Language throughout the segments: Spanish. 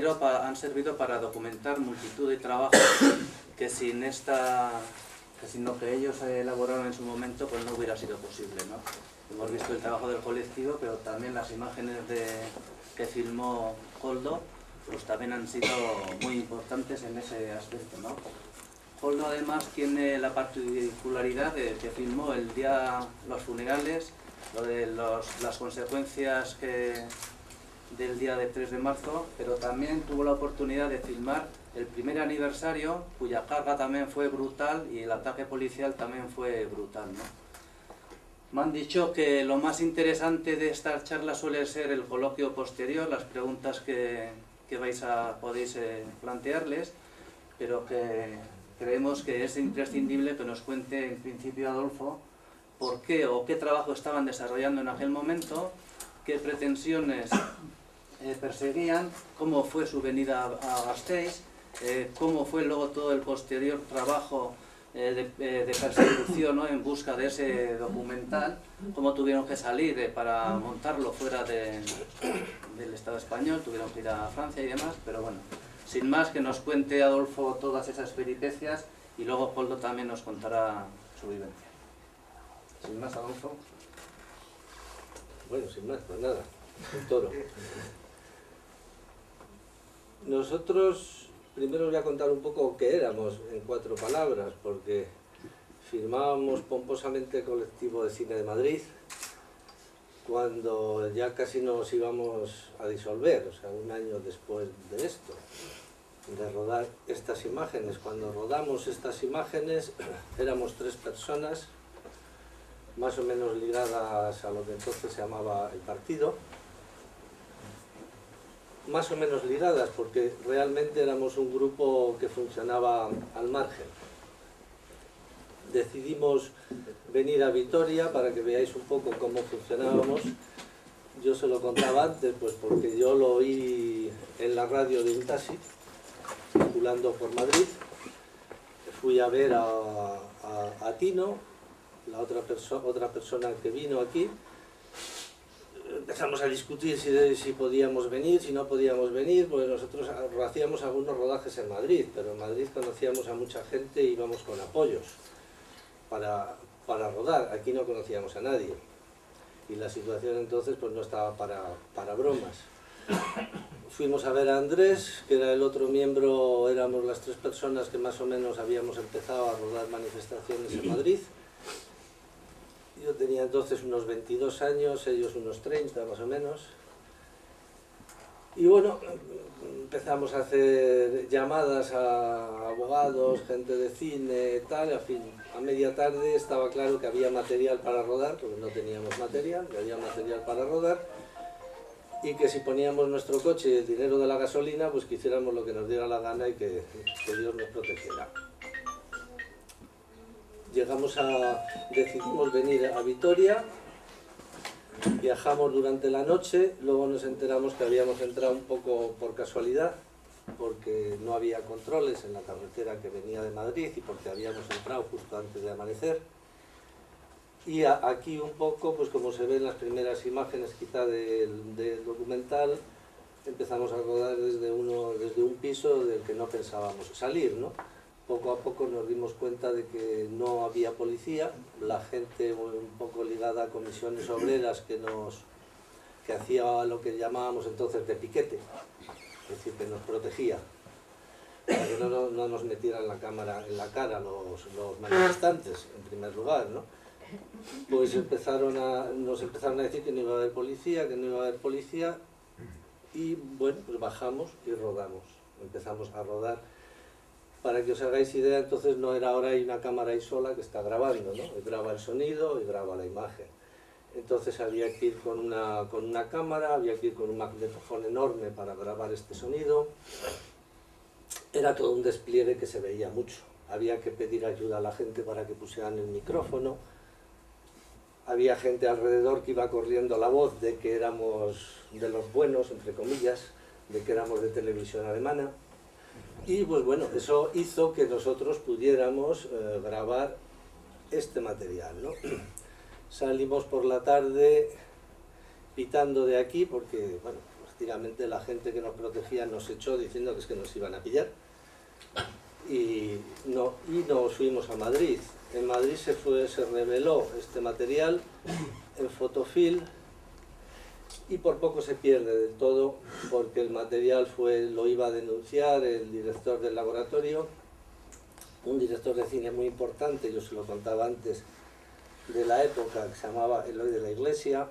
Han servido para documentar multitud de trabajos que sin lo que ellos elaboraron en su momento pues no hubiera sido posible, ¿no? Hemos visto el trabajo del colectivo, pero también las imágenes que filmó Koldo pues también han sido muy importantes en ese aspecto, ¿no? Koldo además tiene la particularidad de que filmó el día los funerales, lo de las consecuencias del día de 3 de marzo, pero también tuvo la oportunidad de filmar el primer aniversario, cuya carga también fue brutal y el ataque policial también fue brutal, ¿no? Me han dicho que lo más interesante de esta charla suele ser el coloquio posterior, las preguntas que podéis plantearles, pero que creemos que es imprescindible que nos cuente en principio Adolfo por qué o qué trabajo estaban desarrollando en aquel momento, qué pretensiones perseguían, cómo fue su venida a Gasteiz, cómo fue luego todo el posterior trabajo de persecución, ¿no?, en busca de ese documental, cómo tuvieron que salir para montarlo fuera del Estado español, tuvieron que ir a Francia y demás, pero bueno, sin más, que nos cuente Adolfo todas esas peripecias y luego Koldo también nos contará su vivencia. Sin más, Adolfo. Bueno, sin más, pues nada, un toro. Nosotros, primero os voy a contar un poco qué éramos en 4 palabras, porque firmábamos pomposamente el colectivo de cine de Madrid cuando ya casi nos íbamos a disolver, o sea, un año después de esto, de rodar estas imágenes. Cuando rodamos estas imágenes éramos 3 personas, más o menos ligadas a lo que entonces se llamaba el partido, más o menos ligadas porque realmente éramos un grupo que funcionaba al margen. Decidimos venir a Vitoria para que veáis un poco cómo funcionábamos. Yo se lo contaba antes, pues porque yo lo oí en la radio de un taxi, circulando por Madrid. Fui a ver a Tino, la otra persona que vino aquí. Empezamos a discutir si podíamos venir, si no podíamos venir, porque nosotros hacíamos algunos rodajes en Madrid, pero en Madrid conocíamos a mucha gente y íbamos con apoyos para rodar. Aquí no conocíamos a nadie y la situación entonces pues no estaba para bromas. Fuimos a ver a Andrés, que era el otro miembro, éramos las 3 personas que más o menos habíamos empezado a rodar manifestaciones en Madrid. Yo tenía entonces unos 22 años, ellos unos 30 más o menos. Y bueno, empezamos a hacer llamadas a abogados, gente de cine, tal. En fin, a media tarde estaba claro que había material para rodar, porque no teníamos material, que había material para rodar. Y que si poníamos nuestro coche y el dinero de la gasolina, pues que hiciéramos lo que nos diera la gana y que Dios nos protegiera. Decidimos venir a Vitoria, viajamos durante la noche, luego nos enteramos que habíamos entrado un poco por casualidad, porque no había controles en la carretera que venía de Madrid y porque habíamos entrado justo antes de amanecer. Y aquí un poco, pues como se ven las primeras imágenes quizá del documental, empezamos a rodar desde un piso del que no pensábamos salir, ¿no? Poco a poco nos dimos cuenta de que no había policía, la gente un poco ligada a comisiones obreras que hacía lo que llamábamos entonces de piquete, es decir, que nos protegía, para que no nos metieran la cámara en la cara los manifestantes, en primer lugar, ¿no? Pues nos empezaron a decir que no iba a haber policía, y bueno, pues bajamos y rodamos, empezamos a rodar. Para que os hagáis idea, entonces no era ahora hay una cámara ahí sola que está grabando, ¿no? Graba el sonido y graba la imagen. Entonces había que ir con una cámara, había que ir con un magnetofón enorme para grabar este sonido. Era todo un despliegue que se veía mucho. Había que pedir ayuda a la gente para que pusieran el micrófono. Había gente alrededor que iba corriendo la voz de que éramos de los buenos, entre comillas, de que éramos de televisión alemana. Y pues bueno, eso hizo que nosotros pudiéramos grabar este material, ¿no? Salimos por la tarde pitando de aquí porque, bueno, prácticamente la gente que nos protegía nos echó diciendo que es que nos iban a pillar. Y nos fuimos a Madrid. En Madrid se reveló este material en Fotofil y por poco se pierde del todo, porque el material lo iba a denunciar el director del laboratorio, un director de cine muy importante, yo se lo contaba antes, de la época, que se llamaba Eloy de la Iglesia.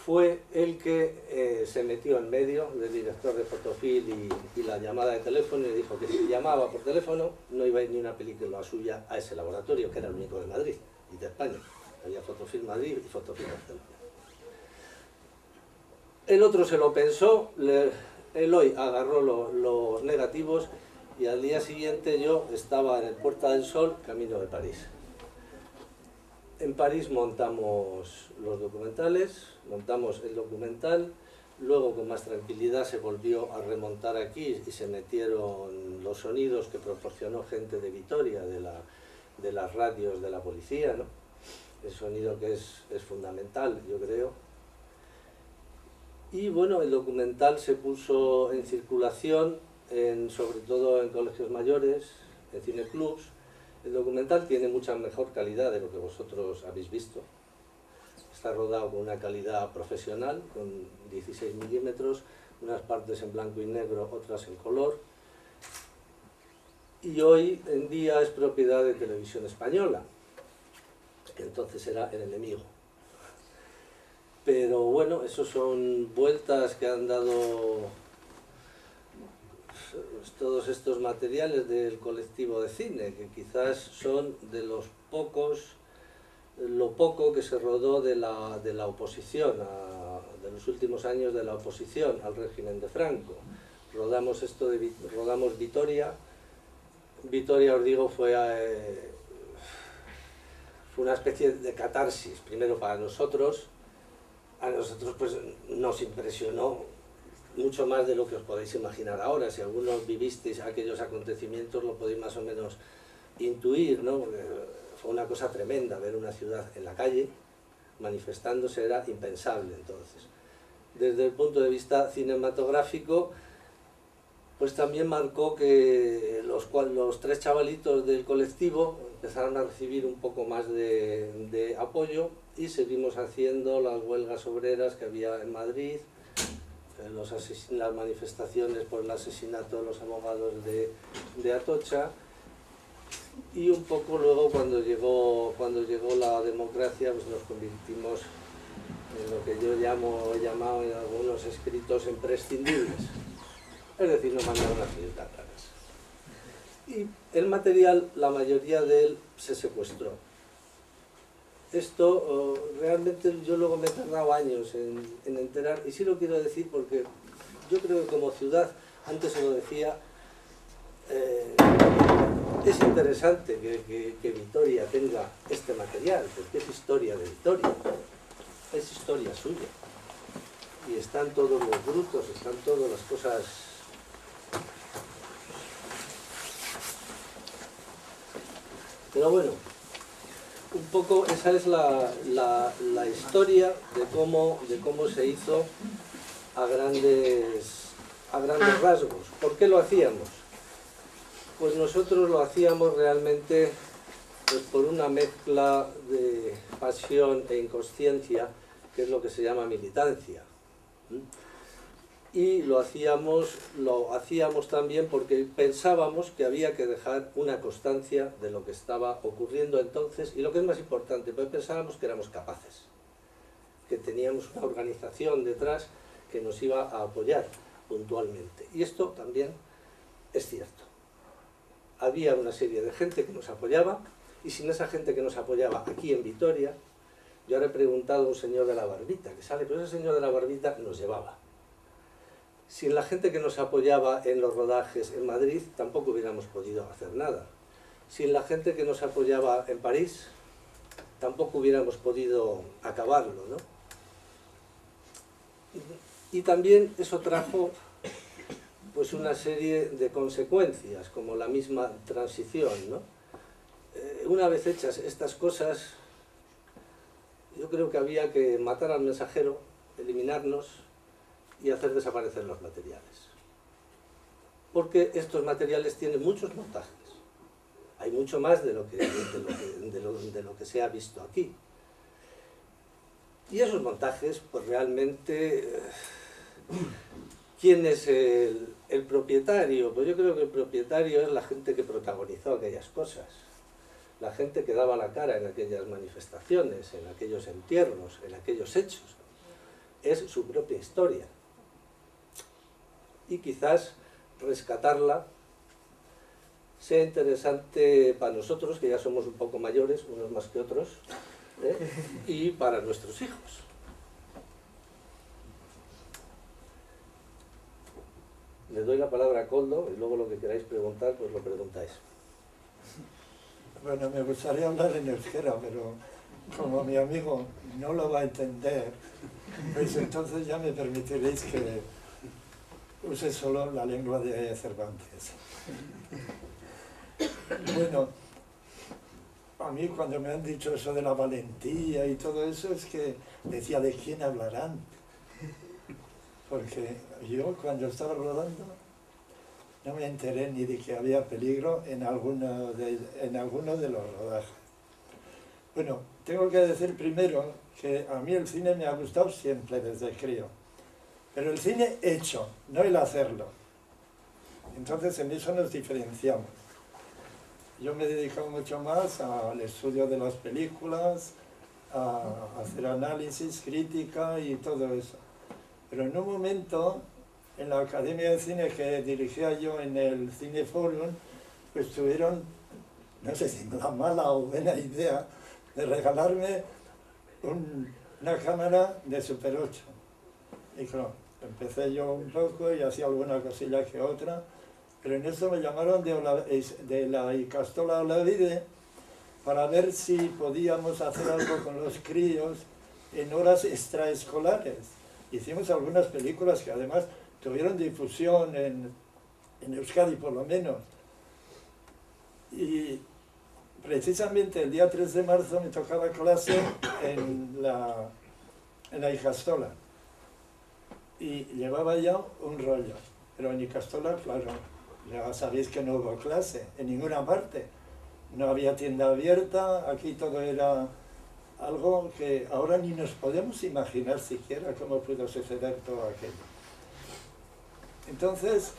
Fue el que se metió en medio del director de Fotofil y la llamada de teléfono, y le dijo que si llamaba por teléfono no iba a ir ni una película suya a ese laboratorio, que era el único de Madrid y de España. Había Fotofil Madrid y Fotofil Barcelona. El otro se lo pensó, Eloy agarró los negativos y al día siguiente yo estaba en el Puerta del Sol, camino de París. En París montamos los documentales, montamos el documental, luego con más tranquilidad se volvió a remontar aquí y se metieron los sonidos que proporcionó gente de Vitoria, de las radios de la policía, ¿no? El sonido que es fundamental, yo creo. Y bueno, el documental se puso en circulación, sobre todo en colegios mayores, en cineclubs. El documental tiene mucha mejor calidad de lo que vosotros habéis visto. Está rodado con una calidad profesional, con 16 milímetros, unas partes en blanco y negro, otras en color. Y hoy en día es propiedad de Televisión Española, que entonces era el enemigo. Pero bueno, esos son vueltas que han dado todos estos materiales del colectivo de cine, que quizás son de lo poco que se rodó de la oposición, de los últimos años de la oposición al régimen de Franco. Rodamos Vitoria. Vitoria, os digo, fue una especie de catarsis, primero para nosotros. A nosotros pues nos impresionó mucho más de lo que os podéis imaginar ahora. Si algunos vivisteis aquellos acontecimientos lo podéis más o menos intuir, ¿no? Porque fue una cosa tremenda ver una ciudad en la calle manifestándose, era impensable entonces. Desde el punto de vista cinematográfico, pues también marcó que los tres chavalitos del colectivo empezaron a recibir un poco más de apoyo y seguimos haciendo las huelgas obreras que había en Madrid, las manifestaciones por el asesinato de los abogados de Atocha, y un poco luego cuando llegó la democracia pues nos convertimos en lo que yo he llamado en algunos escritos imprescindibles, es decir, nos mandaron a freír tartaras. Y el material, la mayoría de él se secuestró. Esto realmente yo luego me he tardado años en enterar, y sí lo quiero decir porque yo creo que como ciudad, antes se lo decía, es interesante que Vitoria tenga este material, porque es historia de Vitoria, es historia suya. Y están todos los brutos, están todas las cosas. Pero bueno, un poco esa es la historia de cómo se hizo a grandes rasgos. ¿Por qué lo hacíamos? Pues nosotros lo hacíamos realmente pues por una mezcla de pasión e inconsciencia, que es lo que se llama militancia. Y lo hacíamos también porque pensábamos que había que dejar una constancia de lo que estaba ocurriendo entonces, y lo que es más importante, pues pensábamos que éramos capaces, que teníamos una organización detrás que nos iba a apoyar puntualmente. Y esto también es cierto. Había una serie de gente que nos apoyaba, y sin esa gente que nos apoyaba aquí en Vitoria, yo ahora he preguntado a un señor de la barbita que sale, pero ese señor de la barbita nos llevaba. Sin la gente que nos apoyaba en los rodajes en Madrid, tampoco hubiéramos podido hacer nada. Sin la gente que nos apoyaba en París, tampoco hubiéramos podido acabarlo, ¿no? Y también eso trajo pues una serie de consecuencias, como la misma transición, ¿no? Una vez hechas estas cosas, yo creo que había que matar al mensajero, eliminarnos, y hacer desaparecer los materiales. Porque estos materiales tienen muchos montajes. Hay mucho más de lo que se ha visto aquí. Y esos montajes, pues realmente, ¿quién es el propietario? Pues yo creo que el propietario es la gente que protagonizó aquellas cosas. La gente que daba la cara en aquellas manifestaciones, en aquellos entierros, en aquellos hechos. Es su propia historia. Y quizás rescatarla sea interesante para nosotros, que ya somos un poco mayores, unos más que otros, y para nuestros hijos. Le doy la palabra a Koldo y luego lo que queráis preguntar, pues lo preguntáis. Bueno, me gustaría hablar en euskera, pero como mi amigo no lo va a entender, pues entonces ya me permitiréis que use solo la lengua de Cervantes. Bueno, a mí cuando me han dicho eso de la valentía y todo eso, es que decía, ¿de quién hablarán? Porque yo cuando estaba rodando no me enteré ni de que había peligro en alguno de los rodajes. Bueno, tengo que decir primero que a mí el cine me ha gustado siempre desde crío, pero el cine hecho, no el hacerlo. Entonces en eso nos diferenciamos. Yo me he dedicado mucho más al estudio de las películas, a hacer análisis, crítica y todo eso. Pero en un momento, en la Academia de Cine que dirigía yo en el Cineforum, pues tuvieron, no sé si la mala o buena idea, de regalarme una cámara de Super 8. Y claro, empecé yo un poco y hacía alguna cosilla que otra, pero en eso me llamaron de la Ikastola Olavide para ver si podíamos hacer algo con los críos en horas extraescolares. Hicimos algunas películas que además tuvieron difusión en Euskadi por lo menos. Y precisamente el día 3 de marzo me tocaba clase en la Ikastola. Y llevaba ya un rollo. Pero en Ikastola, claro, ya sabéis que no hubo clase en ninguna parte. No había tienda abierta, aquí todo era algo que ahora ni nos podemos imaginar siquiera cómo pudo suceder todo aquello. Entonces,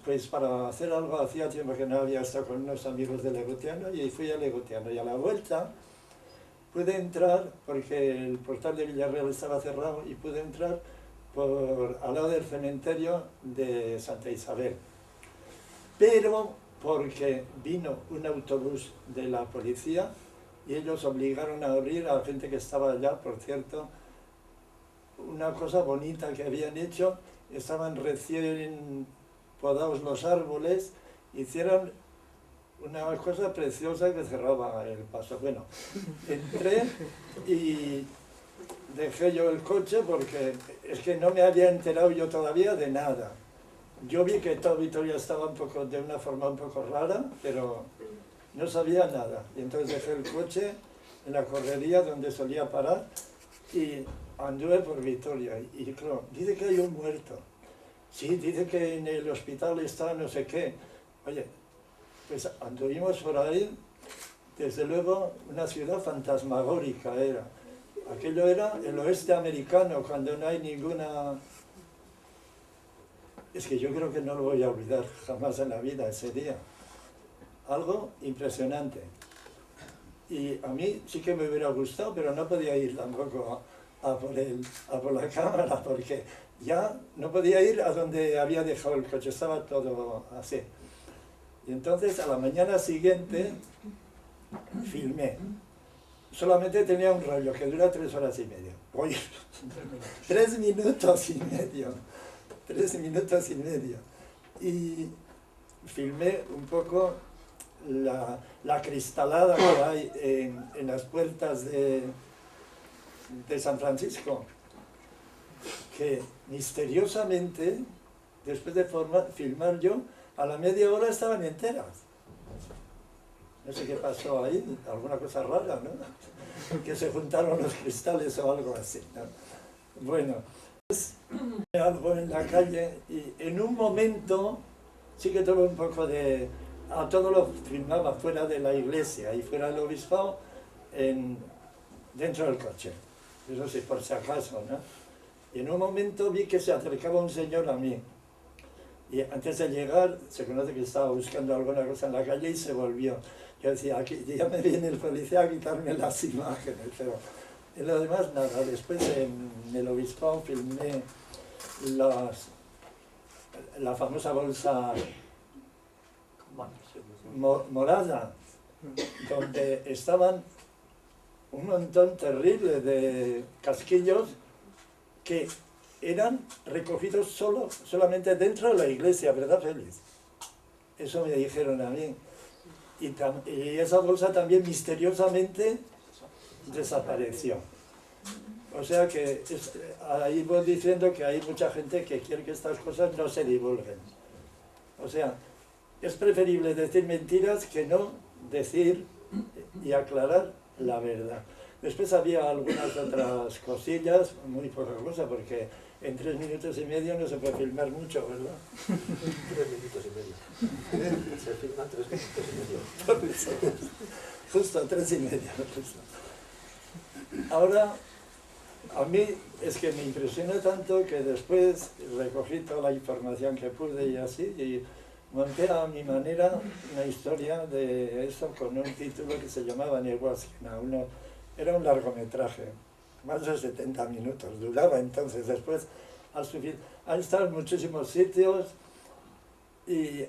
pues para hacer algo hacía tiempo que no había estado con unos amigos de Legutiano y fui a Legutiano. Y a la vuelta pude entrar, porque el portal de Villarreal estaba cerrado, y pude entrar al lado del cementerio de Santa Isabel. Pero porque vino un autobús de la policía y ellos obligaron a abrir a la gente que estaba allá, por cierto, una cosa bonita que habían hecho, estaban recién podados los árboles, hicieron una cosa preciosa que cerraba el paso. Bueno, entré y dejé yo el coche porque es que no me había enterado yo todavía de nada. Yo vi que todo Vitoria estaba de una forma un poco rara, pero no sabía nada. Y entonces dejé el coche en la correría donde solía parar y anduve por Vitoria. Y claro, dice que hay un muerto. Sí, dice que en el hospital está no sé qué. Oye, pues anduvimos por ahí, desde luego una ciudad fantasmagórica era. Aquello era el oeste americano, cuando no hay ninguna... Es que yo creo que no lo voy a olvidar jamás en la vida ese día. Algo impresionante. Y a mí sí que me hubiera gustado, pero no podía ir tampoco a por la cámara, porque ya no podía ir a donde había dejado el coche, estaba todo así. Y entonces a la mañana siguiente filmé. Solamente tenía un rollo que dura 3 horas y media. Oye, 3 minutos y medio. 3 minutos y medio. Y filmé un poco la cristalada que hay en las puertas de San Francisco, que misteriosamente, después de filmar yo, a la media hora estaban enteras. No sé qué pasó ahí, alguna cosa rara, ¿no? Que se juntaron los cristales o algo así, ¿no? Bueno, algo en la calle y en un momento sí que tuve un poco de... A todo lo filmaba fuera de la iglesia y fuera del obispado, dentro del coche. Eso sí, por si acaso, ¿no? Y en un momento vi que se acercaba un señor a mí. Y antes de llegar, se conoce que estaba buscando alguna cosa en la calle y se volvió. Yo decía, aquí ya me viene el policía a quitarme las imágenes, pero en lo demás nada. Después en el obispado filmé la famosa bolsa morada, donde estaban un montón terrible de casquillos que eran recogidos solamente dentro de la iglesia, ¿verdad, Félix? Eso me dijeron a mí. Y esa bolsa también misteriosamente desapareció. O sea que ahí voy diciendo que hay mucha gente que quiere que estas cosas no se divulguen. O sea, es preferible decir mentiras que no decir y aclarar la verdad. Después había algunas otras cosillas, muy poca cosa, porque en 3 minutos y medio no se puede filmar mucho, ¿verdad? 3 minutos y medio. Se filman 3 minutos y medio. Justo, 3 y medio. Justo. Ahora, a mí es que me impresionó tanto que después recogí toda la información que pude y así, y monté a mi manera una historia de eso con un título que se llamaba Neguasquina. Era un largometraje, más de 70 minutos, duraba entonces. Después ha estado en muchísimos sitios y,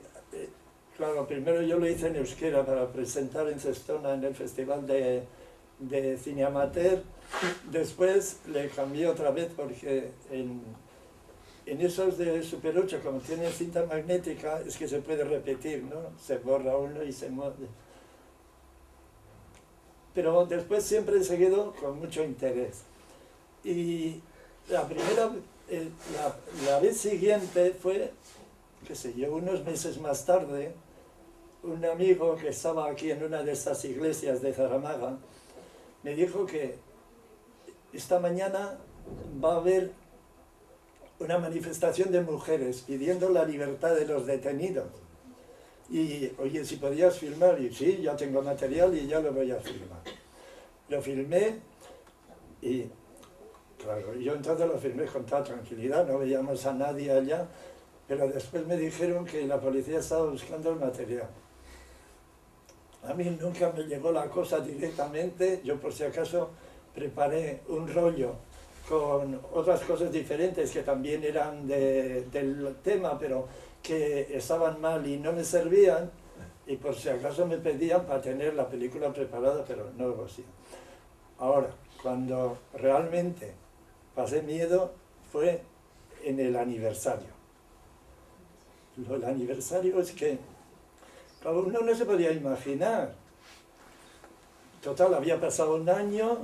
claro, primero yo lo hice en euskera para presentar en Cestona en el Festival de Cine Amateur. Después le cambié otra vez porque en esos de Super 8, como tienen cinta magnética, es que se puede repetir, ¿no? Se borra uno y se mueve. Pero después siempre he seguido con mucho interés. Y la vez siguiente fue, qué sé yo, unos meses más tarde, un amigo que estaba aquí en una de estas iglesias de Zaramaga, me dijo que esta mañana va a haber una manifestación de mujeres pidiendo la libertad de los detenidos. Y, oye, si podías filmar, y sí, ya tengo material y ya lo voy a filmar. Lo filmé y, claro, yo entonces lo filmé con toda tranquilidad, no veíamos a nadie allá, pero después me dijeron que la policía estaba buscando el material. A mí nunca me llegó la cosa directamente, yo por si acaso preparé un rollo con otras cosas diferentes que también eran del tema, pero que estaban mal y no me servían, y por si acaso me pedían para tener la película preparada, pero no lo hacía. Ahora, cuando realmente pasé miedo fue en el aniversario. El aniversario es que claro, uno no se podía imaginar. Total, había pasado un año,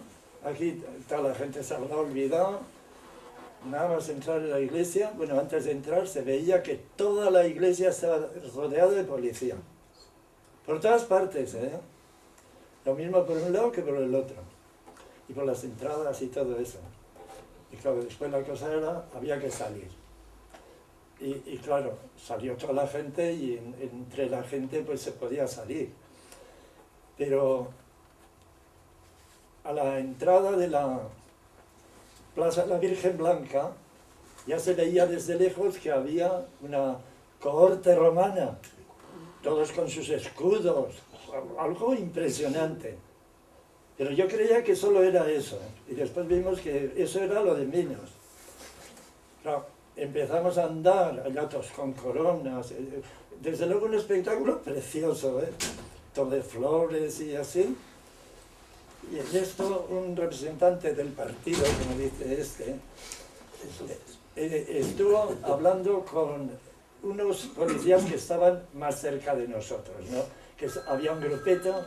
aquí toda la gente se habrá olvidado, nada más entrar en la iglesia, bueno, antes de entrar se veía que toda la iglesia estaba rodeada de policía. Por todas partes, ¿eh? Lo mismo por un lado que por el otro. Y por las entradas y todo eso. Y claro, después la cosa era, había que salir. Y claro, salió toda la gente y entre la gente pues se podía salir. Pero a la entrada de la Plaza de la Virgen Blanca ya se veía desde lejos que había una cohorte romana, todos con sus escudos, algo impresionante. Pero yo creía que solo era eso, y después vimos que eso era lo de menos. Claro, empezamos a andar allá todos con coronas, desde luego un espectáculo precioso, todo de flores y así. Y en esto un representante del partido, como dice estuvo hablando con unos policías que estaban más cerca de nosotros, ¿no? Que había un grupeto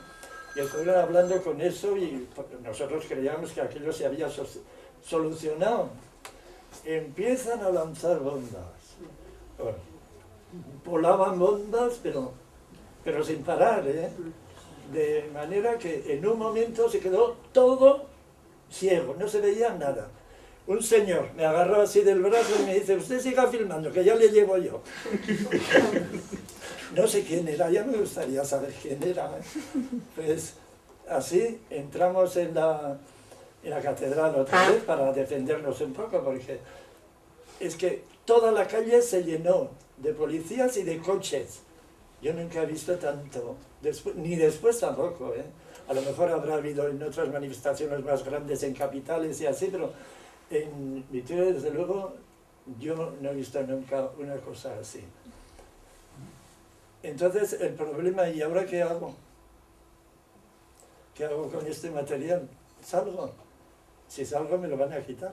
y estuvieron hablando con eso y nosotros creíamos que aquello se había solucionado. Empiezan a lanzar bombas. Bueno, volaban bombas, pero sin parar, ¿eh? De manera que en un momento se quedó todo ciego, no se veía nada. un señor me agarró así del brazo y me dice, usted siga filmando, que ya le llevo yo. No sé quién era, ya me gustaría saber quién era. Pues así entramos en la catedral otra vez para defendernos un poco, porque es que toda la calle se llenó de policías y de coches. Yo nunca he visto tanto, ni después tampoco, ¿eh? A lo mejor habrá habido en otras manifestaciones más grandes en capitales y así, pero en Vitoria, desde luego, yo no he visto nunca una cosa así. Entonces, el problema, ¿y ahora qué hago? ¿Qué hago con este material? ¿Salgo? Si salgo me lo van a quitar.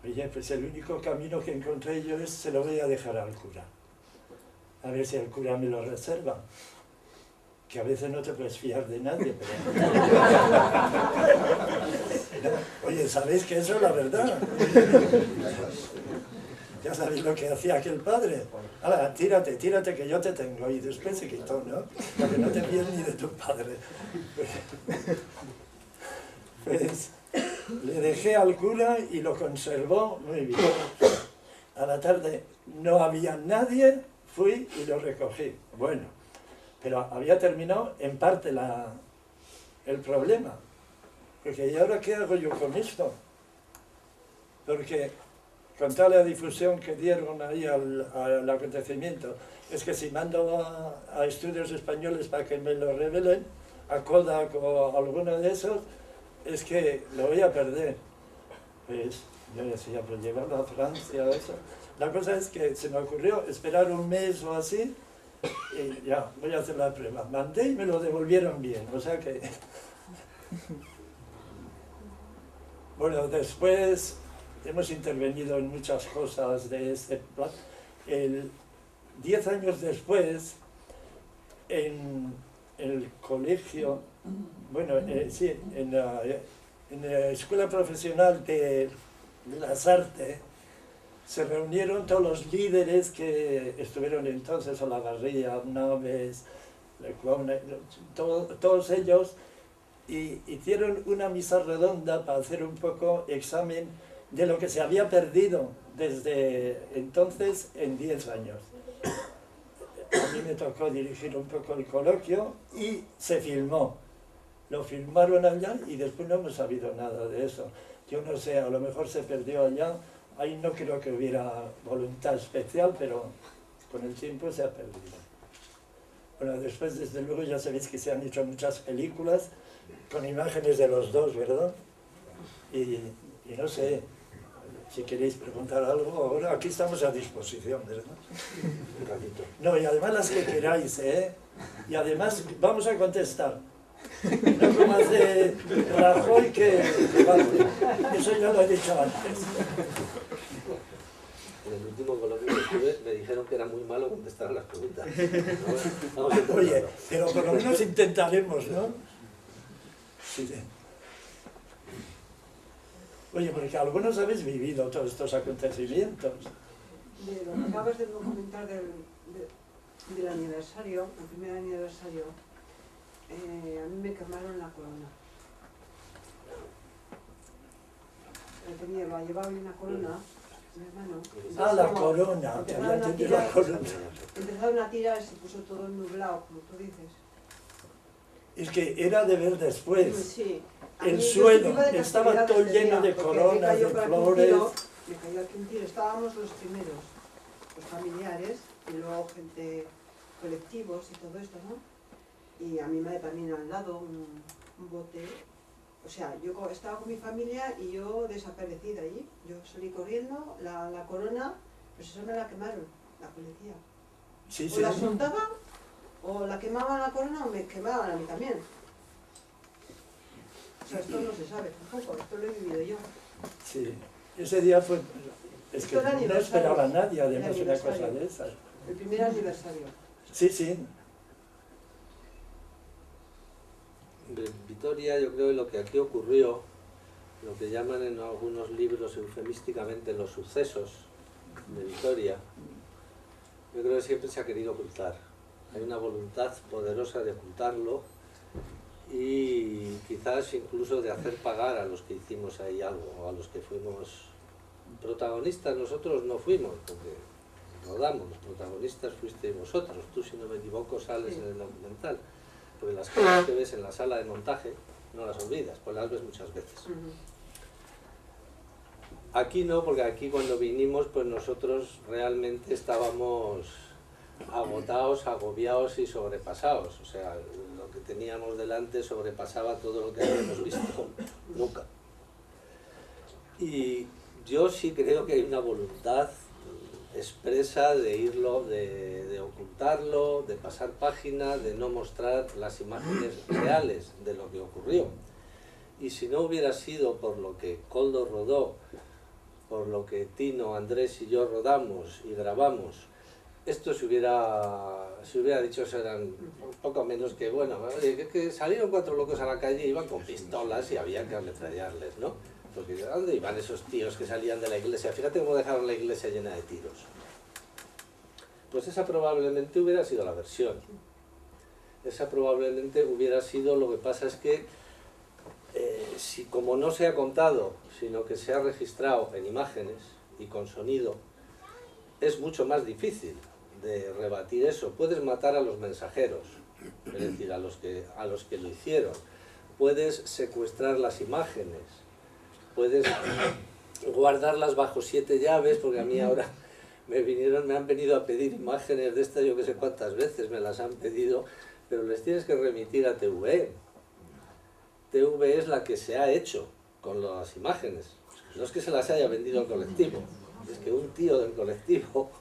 Oye, pues el único camino que encontré yo es, se lo voy a dejar al cura. A ver si el cura me lo reserva. Que a veces no te puedes fiar de nadie, pero... Oye, ¿sabéis que eso es la verdad? Ya sabéis lo que hacía aquel padre. Ahora, tírate, que yo te tengo. Y después se quitó, ¿no? Para que no te fíes ni de tu padre. Pues le dejé al cura y lo conservó muy bien. A la tarde no había nadie, fui y lo recogí. Bueno, pero había terminado en parte el problema. Porque ¿y ahora qué hago yo con esto? Porque con tal la difusión que dieron ahí al acontecimiento, es que si mando a estudios españoles para que me lo revelen, a Kodak o a alguno de esos, es que lo voy a perder. Pues yo decía, pues llevarlo a Francia o eso. La cosa es que se me ocurrió esperar un mes o así, y ya, voy a hacer la prueba. Mandé y me lo devolvieron bien, o sea que... Bueno, después hemos intervenido en muchas cosas de este plan. 10 años después, en el colegio, bueno, sí, en la Escuela Profesional de las Artes, se reunieron todos los líderes que estuvieron entonces, Olavarría, Naves, todos ellos, y hicieron una misa redonda para hacer un poco examen de lo que se había perdido desde entonces en 10 años. A mí me tocó dirigir un poco el coloquio y se filmó. Lo filmaron allá y después no hemos sabido nada de eso. Yo no sé, a lo mejor se perdió allá. Ahí no creo que hubiera voluntad especial, pero con el tiempo se ha perdido. Bueno, después desde luego ya sabéis que se han hecho muchas películas con imágenes de los dos, ¿verdad? Y no sé, si queréis preguntar algo, ahora aquí estamos a disposición, ¿verdad? Un ratito. No, y además las que queráis, ¿eh? Y además vamos a contestar. No como hace Rajoy que vale. Eso ya lo he dicho antes. En el último coloquio que estuve me dijeron que era muy malo contestar las preguntas. Oye, pero por lo menos intentaremos, ¿no? Sí. Oye, porque algunos habéis vivido todos estos acontecimientos. De lo que acabas de comentar del aniversario, el primer aniversario, a mí me quemaron la corona. Lo llevaba en una corona, mi hermano. Ah, la corona, que había entendido la corona. Empezaron a tirar, se puso todo nublado, como tú dices. Es que era de ver después. Sí. El suelo estaba todo lleno de coronas, de flores. Me cayó aquí un tiro, estábamos los primeros, los familiares, y luego gente, colectivos y todo esto, ¿no? Y a mi madre también al lado, un bote. O sea, yo estaba con mi familia y yo desaparecí de allí. Yo salí corriendo, la corona, pues eso me la quemaron, la policía. Sí, O sí. la soltaban, o la quemaban la corona, o me quemaban a mí también. O sea, esto no se sabe tampoco, esto lo he vivido yo. Sí, ese día fue... Es que no esperaba nadie, además, una cosa de esas. El primer aniversario. Sí, sí. En Vitoria, yo creo que lo que aquí ocurrió, lo que llaman en algunos libros eufemísticamente los sucesos de Vitoria, yo creo que siempre se ha querido ocultar. Hay una voluntad poderosa de ocultarlo y quizás incluso de hacer pagar a los que hicimos ahí algo, a los que fuimos protagonistas. Nosotros no fuimos, porque rodamos, los protagonistas fuisteis vosotros. Tú, si no me equivoco, sales en el documental, porque las cosas que ves en la sala de montaje no las olvidas, pues las ves muchas veces. Aquí no, porque aquí cuando vinimos, pues nosotros realmente estábamos agotados, agobiados y sobrepasados. O sea, lo que teníamos delante sobrepasaba todo lo que habíamos visto nunca. Y yo sí creo que hay una voluntad expresa de irlo, de ocultarlo, de pasar página, de no mostrar las imágenes reales de lo que ocurrió. Y si no hubiera sido por lo que Koldo rodó, por lo que Tino, Andrés y yo rodamos y grabamos, esto se hubiera dicho, eran poco menos que, bueno, que salieron 4 locos a la calle y iban con pistolas y había que ametrallarles, ¿no? Porque ¿a dónde iban esos tíos que salían de la iglesia? Fíjate cómo dejaron la iglesia llena de tiros. Pues esa probablemente hubiera sido la versión. Esa probablemente hubiera sido, lo que pasa es que si como no se ha contado, sino que se ha registrado en imágenes y con sonido, es mucho más difícil de rebatir eso. Puedes matar a los mensajeros, es decir, a los que lo hicieron. Puedes secuestrar las imágenes, puedes guardarlas bajo 7 llaves, porque a mí ahora me han venido a pedir imágenes de estas, yo que sé cuántas veces me las han pedido, pero les tienes que remitir a TV. TV es la que se ha hecho con las imágenes. No es que se las haya vendido al colectivo, es que un tío del colectivo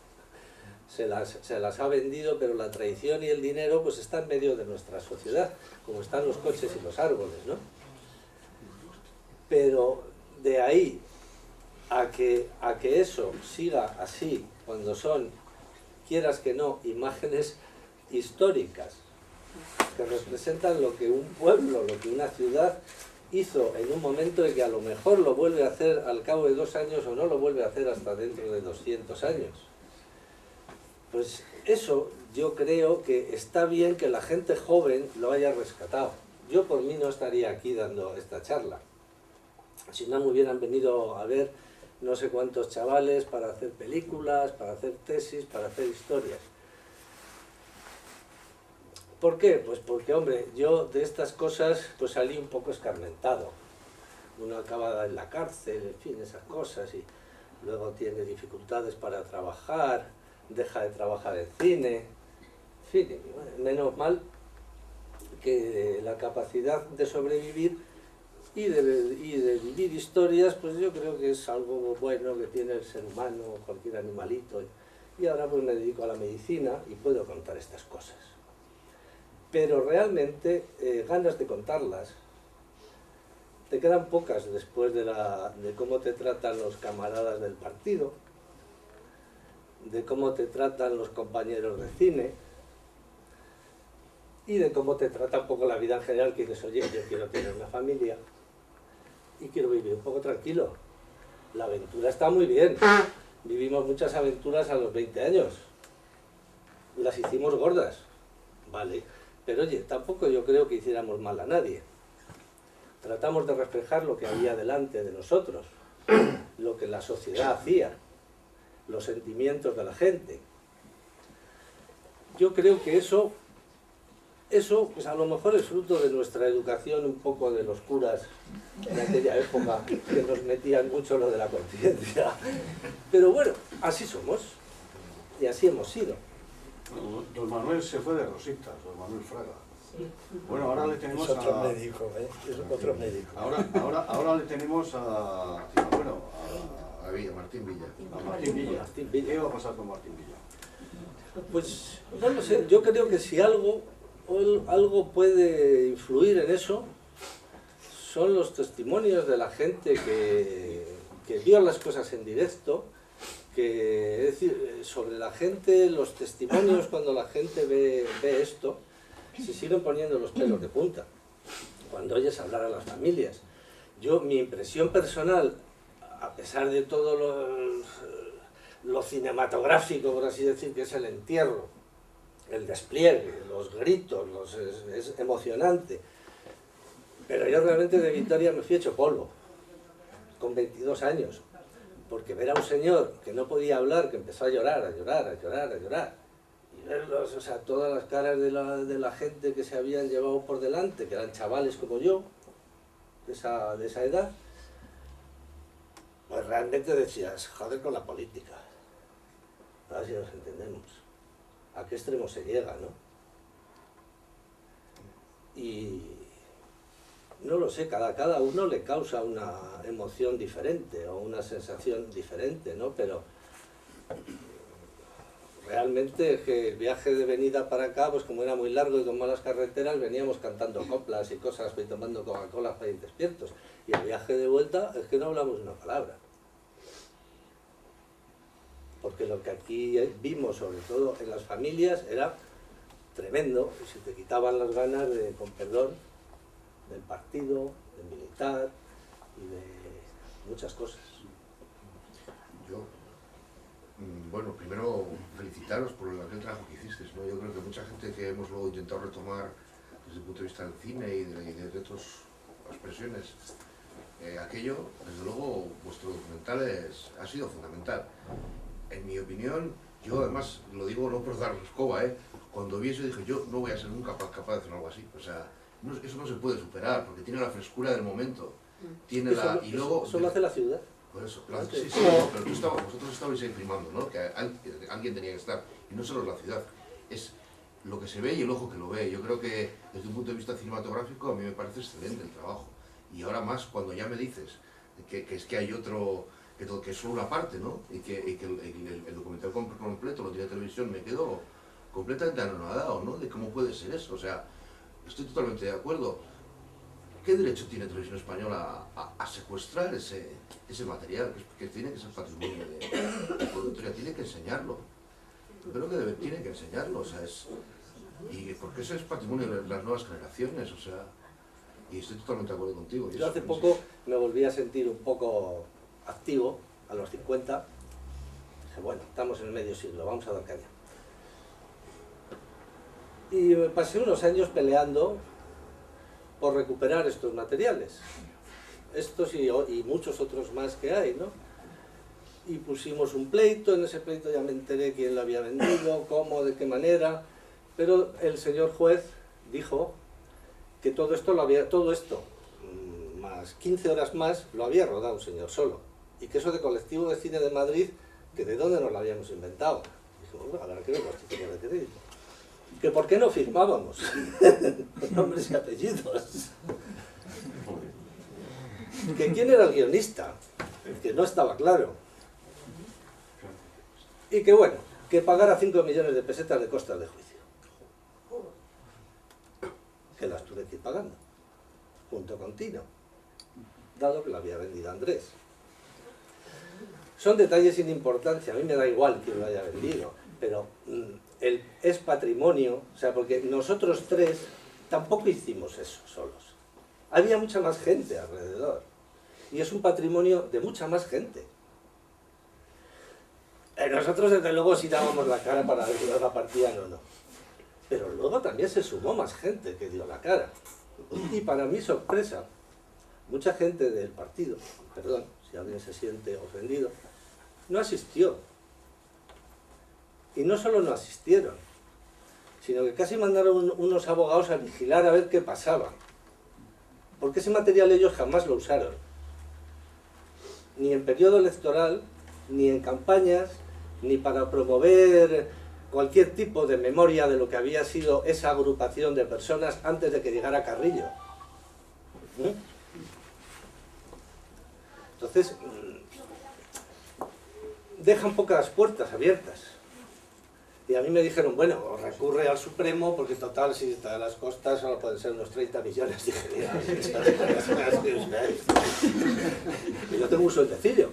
se las ha vendido, pero la traición y el dinero pues está en medio de nuestra sociedad, como están los coches y los árboles, ¿no? Pero de ahí a que eso siga así, cuando son, quieras que no, imágenes históricas, que representan lo que un pueblo, lo que una ciudad hizo en un momento y que a lo mejor lo vuelve a hacer al cabo de 2 años o no lo vuelve a hacer hasta dentro de 200 años. Pues eso yo creo que está bien que la gente joven lo haya rescatado. Yo por mí no estaría aquí dando esta charla. Si no me hubieran venido a ver no sé cuántos chavales para hacer películas, para hacer tesis, para hacer historias. ¿Por qué? Pues porque, hombre, yo de estas cosas pues salí un poco escarmentado. Uno acaba en la cárcel, en fin, esas cosas, y luego tiene dificultades para trabajar, deja de trabajar en cine, en fin, menos mal que la capacidad de sobrevivir y de vivir historias, pues yo creo que es algo bueno que tiene el ser humano, cualquier animalito, y ahora pues me dedico a la medicina y puedo contar estas cosas. Pero realmente ganas de contarlas te quedan pocas después de cómo te tratan los camaradas del partido, de cómo te tratan los compañeros de cine y de cómo te trata un poco la vida en general, que dices, oye, yo quiero tener una familia y quiero vivir un poco tranquilo. La aventura está muy bien, vivimos muchas aventuras a los 20 años, las hicimos gordas, vale, pero oye, tampoco yo creo que hiciéramos mal a nadie. Tratamos de reflejar lo que había delante de nosotros, lo que la sociedad hacía, los sentimientos de la gente. Yo creo que eso pues a lo mejor es fruto de nuestra educación, un poco de los curas en aquella época, que nos metían mucho lo de la conciencia. Pero bueno, así somos y así hemos sido. Don Manuel se fue de rositas, don Manuel Fraga. Bueno, ahora le tenemos es otro médico, es otro médico. Ahora le tenemos a Martín Villa. A Martín Villa. ¿Qué va a pasar con Martín Villa? Pues no lo sé, yo creo que si algo puede influir en eso, son los testimonios de la gente que vio las cosas en directo, es decir, sobre la gente, los testimonios cuando la gente ve esto, se siguen poniendo los pelos de punta cuando oyes hablar a las familias. Mi impresión personal, a pesar de todo lo cinematográfico, por así decir, que es el entierro, el despliegue, los gritos, es emocionante, Pero yo realmente de Vitoria me fui hecho polvo, con 22 años, porque ver a un señor que no podía hablar, que empezó a llorar, a llorar, a llorar, a llorar, y verlos, o sea, todas las caras de la gente que se habían llevado por delante, que eran chavales como yo, de esa edad, pues realmente decías, joder con la política, a ver si nos entendemos, a qué extremo se llega, ¿no? Y no lo sé, cada uno le causa una emoción diferente o una sensación diferente, ¿no? Pero realmente que el viaje de venida para acá, pues como era muy largo y con malas carreteras, veníamos cantando coplas y cosas y tomando Coca-Cola para ir despiertos. Y el viaje de vuelta es que no hablamos una palabra. Porque lo que aquí vimos, sobre todo en las familias, era tremendo, y se te quitaban las ganas de, con perdón, del partido, del militar y de muchas cosas. Yo, bueno, primero felicitaros por aquel trabajo que hicisteis, ¿no? Yo creo que mucha gente que hemos luego intentado retomar desde el punto de vista del cine y de otras expresiones, aquello, desde luego, vuestro documental ha sido fundamental. En mi opinión, yo además lo digo no por dar escoba, cuando vi eso dije, yo no voy a ser nunca capaz de hacer algo así, o sea, eso no se puede superar, porque tiene la frescura del momento, tiene eso, y luego... Eso lo hace la ciudad. Por eso, sí, pero vosotros estabais ahí primando, ¿no? Que alguien tenía que estar, y no solo la ciudad, es lo que se ve y el ojo que lo ve. Yo creo que desde un punto de vista cinematográfico a mí me parece excelente el trabajo, y ahora más cuando ya me dices que es que hay otro... que es solo una parte, ¿no? Y que el documental completo lo tiene televisión, me quedo completamente anonadado, ¿no? De cómo puede ser eso, o sea, estoy totalmente de acuerdo. ¿Qué derecho tiene Televisión Española a secuestrar ese material? Que tiene que ser patrimonio de la productora, tiene que enseñarlo. Yo creo que tiene que enseñarlo, o sea, y porque ese es patrimonio de las nuevas generaciones, o sea, y estoy totalmente de acuerdo contigo. Yo hace poco me volví a sentir un poco activo, a los 50, dije, bueno, estamos en el medio siglo, vamos a dar caña. Y me pasé unos años peleando por recuperar estos materiales, estos y muchos otros más que hay, ¿no? Y pusimos un pleito, en ese pleito ya me enteré quién lo había vendido, cómo, de qué manera, pero el señor juez dijo que todo esto, más 15 horas más, lo había rodado un señor solo. Y que eso de Colectivo de Cine de Madrid, que de dónde nos lo habíamos inventado. Dijimos, bueno, habrá que ver los títulos de crédito. Que por qué no firmábamos con nombres y apellidos. Que quién era el guionista, que no estaba claro. Y que bueno, que pagara 5 millones de pesetas de costas de juicio. Que las tuve que ir pagando, junto con Tino, dado que la había vendido Andrés. Son detalles sin importancia, a mí me da igual quién lo haya vendido, pero es patrimonio, o sea, porque nosotros tres tampoco hicimos eso solos. Había mucha más gente alrededor, y es un patrimonio de mucha más gente. Nosotros desde luego sí dábamos la cara para ver si nos la partían o no. Pero luego también se sumó más gente que dio la cara. Y para mi sorpresa, mucha gente del partido, perdón, si alguien se siente ofendido, no asistió. Y no solo no asistieron, sino que casi mandaron unos abogados a vigilar a ver qué pasaba. Porque ese material ellos jamás lo usaron. Ni en periodo electoral, ni en campañas, ni para promover cualquier tipo de memoria de lo que había sido esa agrupación de personas antes de que llegara Carrillo. Entonces, dejan pocas puertas abiertas. Y a mí me dijeron, bueno, recurre al Supremo, porque total, si está a las costas, solo pueden ser unos 30 millones. Dije, y yo tengo un sueltecillo.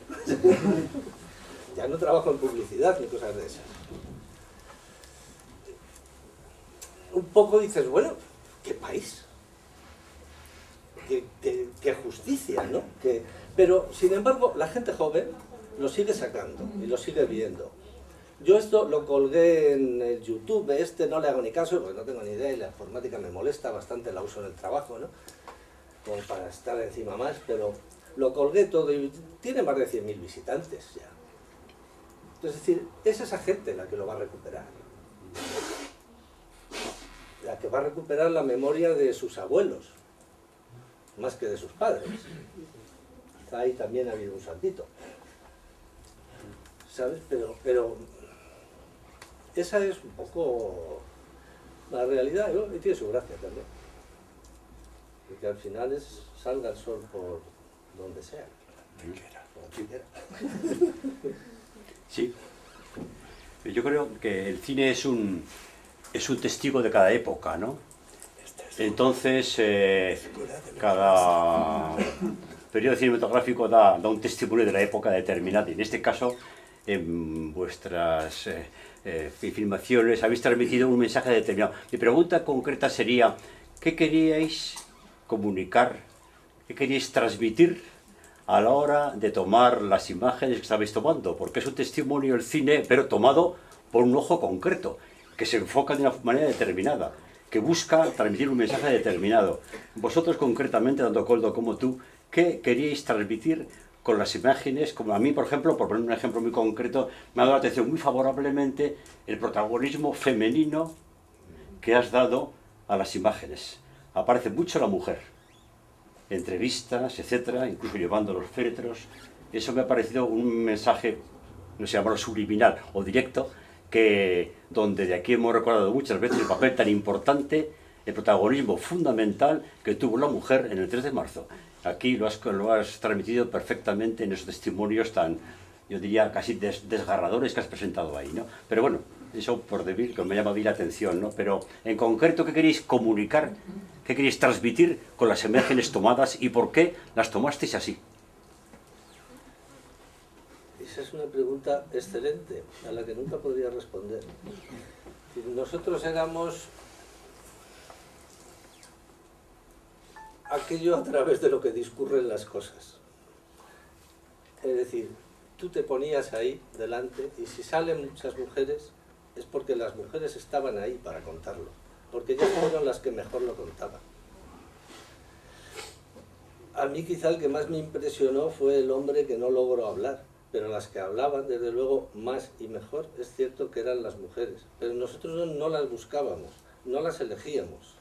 Ya no trabajo en publicidad ni cosas de esas. Un poco dices, bueno, qué país, qué justicia, ¿no? Pero, sin embargo, la gente joven lo sigue sacando y lo sigue viendo. Yo esto lo colgué en el YouTube, no le hago ni caso, porque no tengo ni idea y la informática me molesta bastante, la uso en el trabajo, ¿no? como para estar encima más, pero lo colgué todo y tiene más de 100.000 visitantes ya. Es decir, es esa gente la que lo va a recuperar. La que va a recuperar la memoria de sus abuelos, más que de sus padres. Ahí también ha habido un saltito. ¿Sabes? Pero esa es un poco la realidad, ¿no? Y tiene su gracia también. Porque al final es salga el sol por donde sea. Como quiera. Sí. Yo creo que el cine es un testigo de cada época, ¿no? Entonces, cada periodo cinematográfico da un testimonio de la época determinada. Y en este caso, en vuestras filmaciones habéis transmitido un mensaje determinado. Mi pregunta concreta sería, ¿qué queríais comunicar? ¿Qué queríais transmitir a la hora de tomar las imágenes que estabais tomando? Porque es un testimonio el cine, pero tomado por un ojo concreto, que se enfoca de una manera determinada, que busca transmitir un mensaje determinado. Vosotros concretamente, tanto Koldo como tú, ¿qué queríais transmitir con las imágenes? Como a mí, por ejemplo, por poner un ejemplo muy concreto, me ha dado la atención muy favorablemente el protagonismo femenino que has dado a las imágenes. Aparece mucho la mujer, entrevistas, etcétera, incluso llevando los féretros. Eso me ha parecido un mensaje, no sé, llamarlo subliminal o directo, que donde de aquí hemos recordado muchas veces el papel tan importante, el protagonismo fundamental que tuvo la mujer en el 3 de marzo. Aquí lo has transmitido perfectamente en esos testimonios tan, yo diría, casi desgarradores que has presentado ahí, ¿no? Pero bueno, eso por decir que me llama bien la atención, ¿no? Pero en concreto, ¿qué queréis comunicar? ¿Qué queréis transmitir con las imágenes tomadas y por qué las tomasteis así? Esa es una pregunta excelente, a la que nunca podría responder. Nosotros éramos aquello a través de lo que discurren las cosas. Es decir, tú te ponías ahí delante y si salen muchas mujeres es porque las mujeres estaban ahí para contarlo, porque ellas fueron las que mejor lo contaban. A mí quizá el que más me impresionó fue el hombre que no logró hablar, pero las que hablaban, desde luego, más y mejor, es cierto que eran las mujeres. Pero nosotros no las buscábamos, no las elegíamos.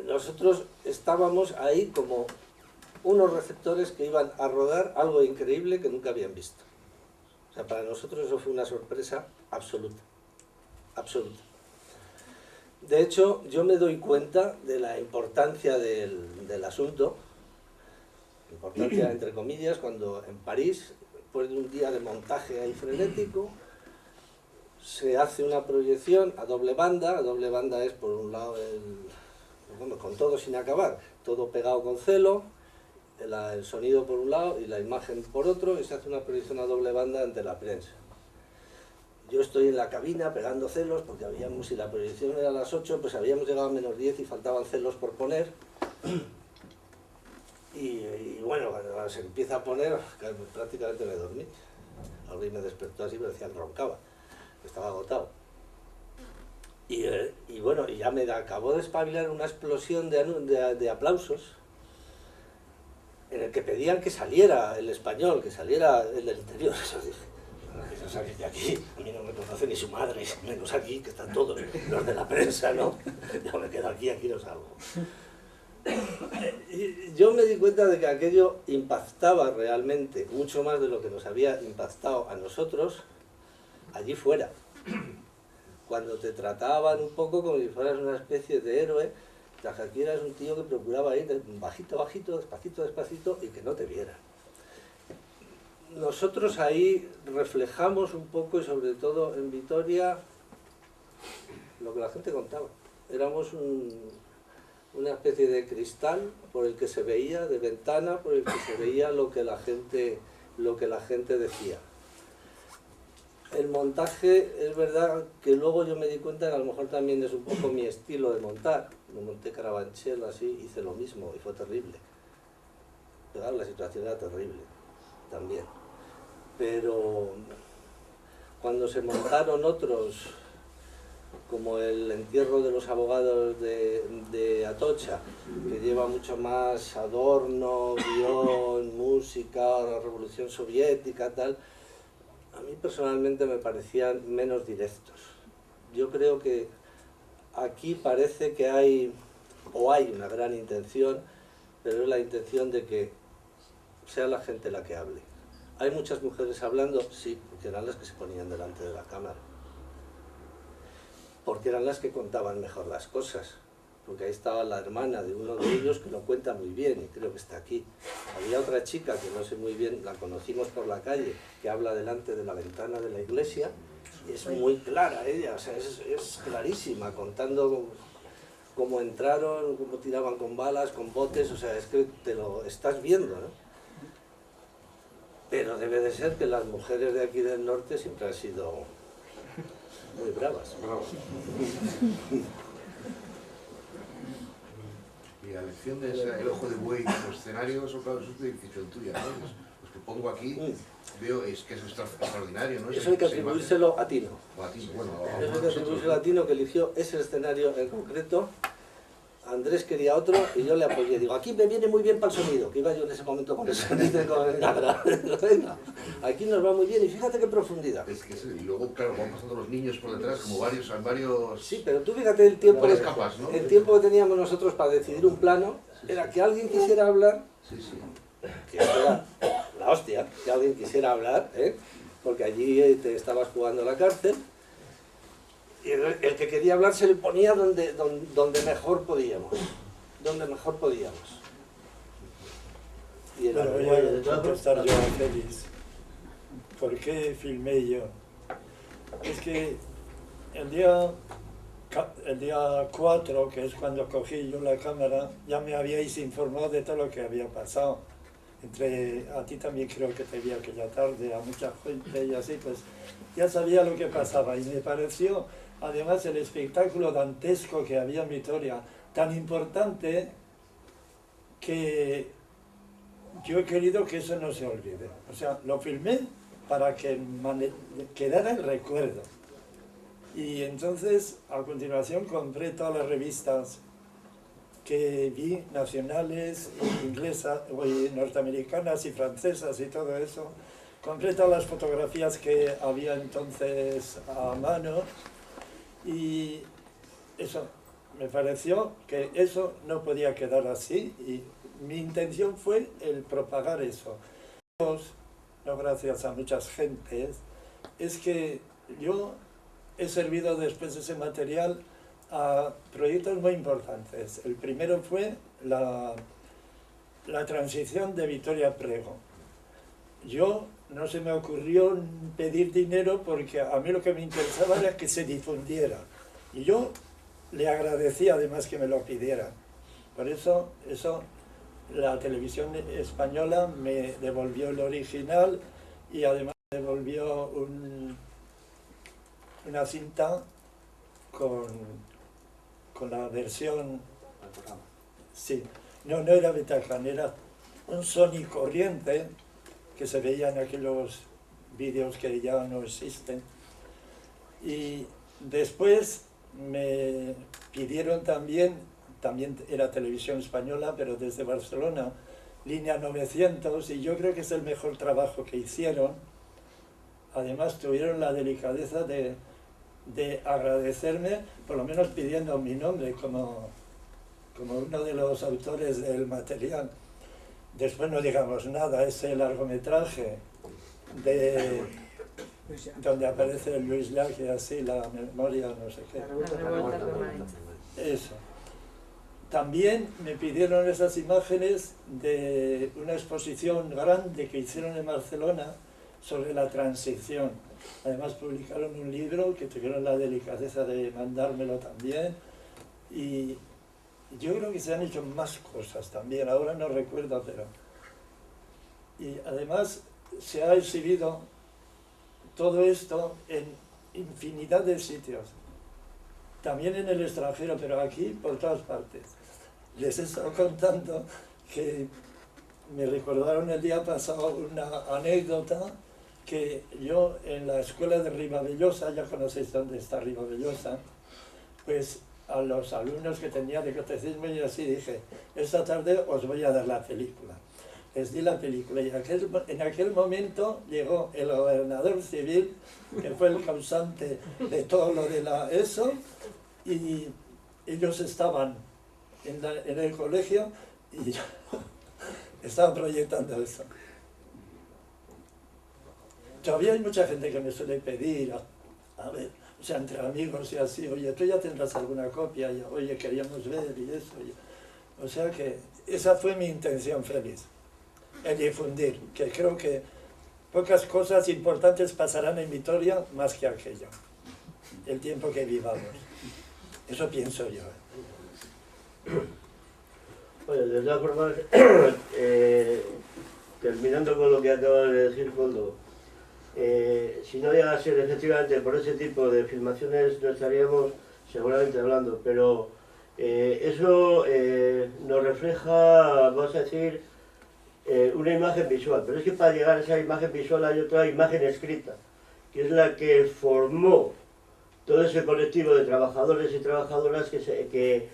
Nosotros estábamos ahí como unos receptores que iban a rodar algo increíble que nunca habían visto. O sea, para nosotros eso fue una sorpresa absoluta, absoluta. De hecho, yo me doy cuenta de la importancia del asunto, importancia entre comillas, cuando en París, después de un día de montaje ahí frenético, se hace una proyección a doble banda es por un lado bueno, con todo sin acabar, todo pegado con celo, el sonido por un lado y la imagen por otro, y se hace una proyección a doble banda ante la prensa. Yo estoy en la cabina pegando celos, porque si la proyección era a las 8, pues habíamos llegado a -10 y faltaban celos por poner. Y bueno, cuando se empieza a poner, prácticamente me dormí. Alguien me despertó así, pero decía que roncaba, estaba agotado. Y bueno, y ya me acabó de espabilar una explosión de aplausos en el que pedían que saliera el español, que saliera el del interior. Eso dije, que se saque de aquí, a mí no me conoce ni su madre, menos aquí, que están todos los de la prensa, ¿no? Yo me quedo aquí no salgo. Yo me di cuenta de que aquello impactaba realmente, mucho más de lo que nos había impactado a nosotros allí fuera. Cuando te trataban un poco como si fueras una especie de héroe, aquí eras un tío que procuraba ir bajito, bajito, despacito, despacito y que no te vieran. Nosotros ahí reflejamos un poco, y sobre todo en Vitoria, lo que la gente contaba. Éramos una especie de cristal por el que se veía, de ventana, por el que se veía lo que la gente decía. El montaje, es verdad que luego yo me di cuenta que a lo mejor también es un poco mi estilo de montar. Me monté Carabanchel así, hice lo mismo y fue terrible. Pero la situación era terrible también. Pero cuando se montaron otros como el entierro de los abogados de Atocha, que lleva mucho más adorno, guión, música, la Revolución Soviética, tal, a mí personalmente me parecían menos directos. Yo creo que aquí parece que hay una gran intención, pero es la intención de que sea la gente la que hable. ¿Hay muchas mujeres hablando? Sí, porque eran las que se ponían delante de la cámara. Porque eran las que contaban mejor las cosas. Porque ahí estaba la hermana de uno de ellos que lo cuenta muy bien y creo que está aquí. Había otra chica que no sé muy bien, la conocimos por la calle, que habla delante de la ventana de la iglesia y es muy clara ella, o sea, es clarísima, contando cómo entraron, cómo tiraban con balas, con botes, o sea, es que te lo estás viendo, ¿no? Pero debe de ser que las mujeres de aquí del norte siempre han sido muy bravas. Bravo. Y la lección de el ojo de buey en los escenarios, eso claro, eso es de decisión tuya, ¿no? Los que pongo aquí, veo es que es extraordinario, ¿no? Eso hay que atribuírselo a Tino. O a ti, bueno, Eso hay que atribuírselo a Tino, que eligió ese escenario en concreto. Andrés quería otro y yo le apoyé. Digo, aquí me viene muy bien para el sonido, que iba yo en ese momento con el sonido y con el cabra. Venga, aquí nos va muy bien y fíjate qué profundidad. es que y luego, claro, van pasando los niños por detrás, como varios... Sí, pero tú fíjate el tiempo, varias capas, ¿no? el tiempo que teníamos nosotros para decidir un plano, era que alguien quisiera hablar, Sí, sí. que era la hostia, que alguien quisiera hablar, ¿eh? Porque allí te estabas jugando a la cárcel, y el que quería hablar se le ponía donde mejor podíamos, donde mejor podíamos. Y era Bueno, voy a contestar yo a Félix. ¿Por qué filmé yo? Es que el día 4, que es cuando cogí yo la cámara, ya me habíais informado de todo lo que había pasado. A ti también creo que te vi aquella tarde, a mucha gente y así, pues ya sabía lo que pasaba. Y me pareció, además, el espectáculo dantesco que había en Vitoria, tan importante que yo he querido que eso no se olvide. O sea, lo filmé para que quedara el recuerdo. Y entonces, a continuación, compré todas las revistas que vi, nacionales, inglesas, norteamericanas y francesas y todo eso. Compré todas las fotografías que había entonces a mano y eso, me pareció que eso no podía quedar así y mi intención fue el propagar eso. No gracias a muchas gentes, es que yo he servido después de ese material a proyectos muy importantes. El primero fue la transición de Vitoria Prego. Yo no se me ocurrió pedir dinero porque a mí lo que me interesaba era que se difundiera. Y yo le agradecí además que me lo pidiera. Por eso la televisión española me devolvió el original y además me devolvió una cinta con la versión... Sí, no era Betacam, era un Sony corriente que se veía en aquellos vídeos que ya no existen. Y después me pidieron también era televisión española, pero desde Barcelona, Línea 900, y yo creo que es el mejor trabajo que hicieron. Además tuvieron la delicadeza de agradecerme, por lo menos pidiendo mi nombre como uno de los autores del material. Después no digamos nada, ese largometraje donde aparece Luis Llach, así, la memoria, no sé qué. Eso. También me pidieron esas imágenes de una exposición grande que hicieron en Barcelona sobre la transición. Además publicaron un libro que tuvieron la delicadeza de mandármelo también. Y yo creo que se han hecho más cosas también, ahora no recuerdo, pero... Y además se ha exhibido todo esto en infinidad de sitios. También en el extranjero, pero aquí por todas partes. Les he estado contando que me recordaron el día pasado una anécdota que yo en la escuela de Ribavellosa, ya conocéis dónde está Ribavellosa, pues a los alumnos que tenía de catecismo y así dije, esta tarde os voy a dar la película. Les di la película y en aquel momento llegó el gobernador civil, que fue el causante de todo lo de eso, y ellos estaban en el colegio y estaban proyectando eso. Todavía hay mucha gente que me suele pedir, a ver, o sea, entre amigos y así, oye, tú ya tendrás alguna copia, y, oye, queríamos ver y eso. O sea que esa fue mi intención feliz, el difundir, que creo que pocas cosas importantes pasarán en Vitoria más que aquello, el tiempo que vivamos. Eso pienso yo. Bueno, de todas formas, terminando con lo que acaba de decir Koldo, si no llega a ser efectivamente por ese tipo de filmaciones no estaríamos seguramente hablando, pero eso nos refleja, vamos a decir, una imagen visual, pero es que para llegar a esa imagen visual hay otra imagen escrita, que es la que formó todo ese colectivo de trabajadores y trabajadoras que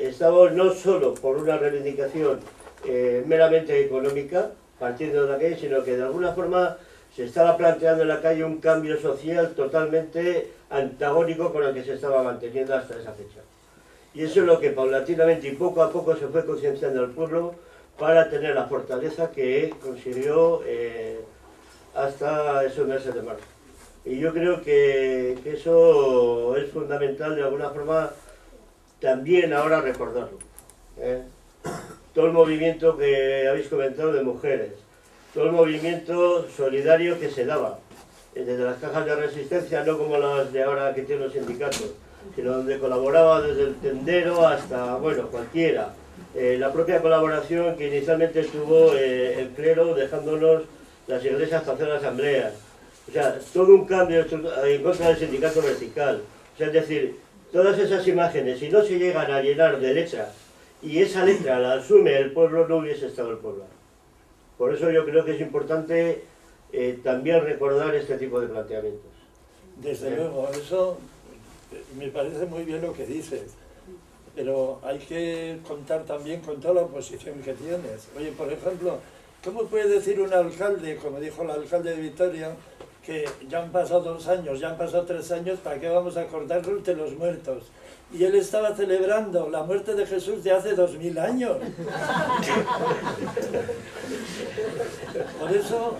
estaban no solo por una reivindicación meramente económica, partiendo de aquello, sino que de alguna forma se estaba planteando en la calle un cambio social totalmente antagónico con el que se estaba manteniendo hasta esa fecha. Y eso es lo que paulatinamente y poco a poco se fue concienciando al pueblo para tener la fortaleza que consiguió hasta esos meses de marzo. Y yo creo que eso es fundamental de alguna forma también ahora recordarlo. Todo el movimiento que habéis comentado de mujeres, todo el movimiento solidario que se daba, desde las cajas de resistencia, no como las de ahora que tienen los sindicatos, sino donde colaboraba desde el tendero hasta, bueno, cualquiera. La propia colaboración que inicialmente tuvo el clero dejándonos las iglesias para hacer asambleas. O sea, todo un cambio en contra del sindicato vertical. O sea, es decir, todas esas imágenes, si no se llegan a llenar de letra, y esa letra la asume el pueblo, no hubiese estado el pueblo. Por eso yo creo que es importante también recordar este tipo de planteamientos. Desde luego, eso me parece muy bien lo que dices, pero hay que contar también con toda la oposición que tienes. Oye, por ejemplo, ¿cómo puede decir un alcalde, como dijo el alcalde de Vitoria, que ya han pasado 2 años, ya han pasado 3 años, ¿para qué vamos a acordarnos de los muertos? Y él estaba celebrando la muerte de Jesús de hace 2000 años. Por eso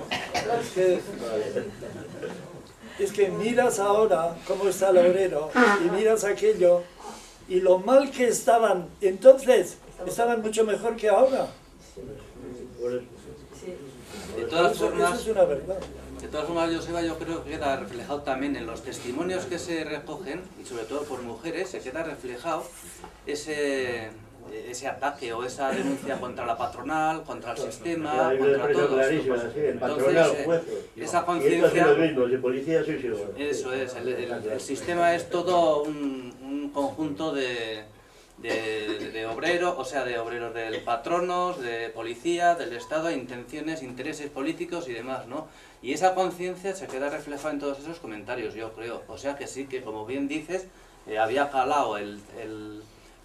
es que miras ahora cómo está el obrero y miras aquello y lo mal que estaban entonces, estaban mucho mejor que ahora. De todas formas, eso es una verdad. De todas formas, Joseba, yo creo que queda reflejado también en los testimonios que se recogen, y sobre todo por mujeres, se queda reflejado ese ataque o esa denuncia contra la patronal, contra el sistema, contra todos. Entonces, esa conciencia... Eso es, el sistema es todo un conjunto de obreros, o sea, de obreros del patronos, de policía, del Estado, intenciones, intereses políticos y demás, ¿no? Y esa conciencia se queda reflejada en todos esos comentarios, yo creo. O sea que sí, que como bien dices, había calado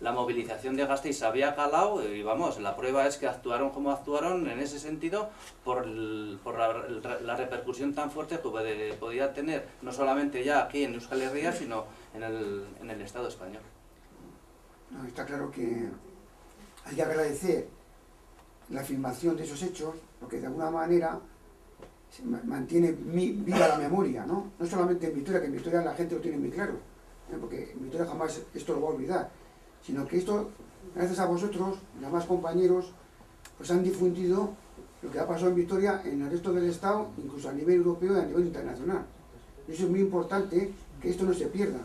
la movilización de Gasteiz, había calado, y vamos, la prueba es que actuaron como actuaron en ese sentido por la repercusión tan fuerte que podía tener, no solamente ya aquí en Euskal Herria, sino en el Estado español. No, está claro que hay que agradecer la filmación de esos hechos, porque de alguna manera se mantiene viva la memoria, ¿no? No solamente en Vitoria, que en Vitoria la gente lo tiene muy claro, porque en Vitoria jamás esto lo va a olvidar, sino que esto, gracias a vosotros, los demás compañeros, pues han difundido lo que ha pasado en Vitoria en el resto del Estado, incluso a nivel europeo y a nivel internacional. Y eso es muy importante, que esto no se pierda.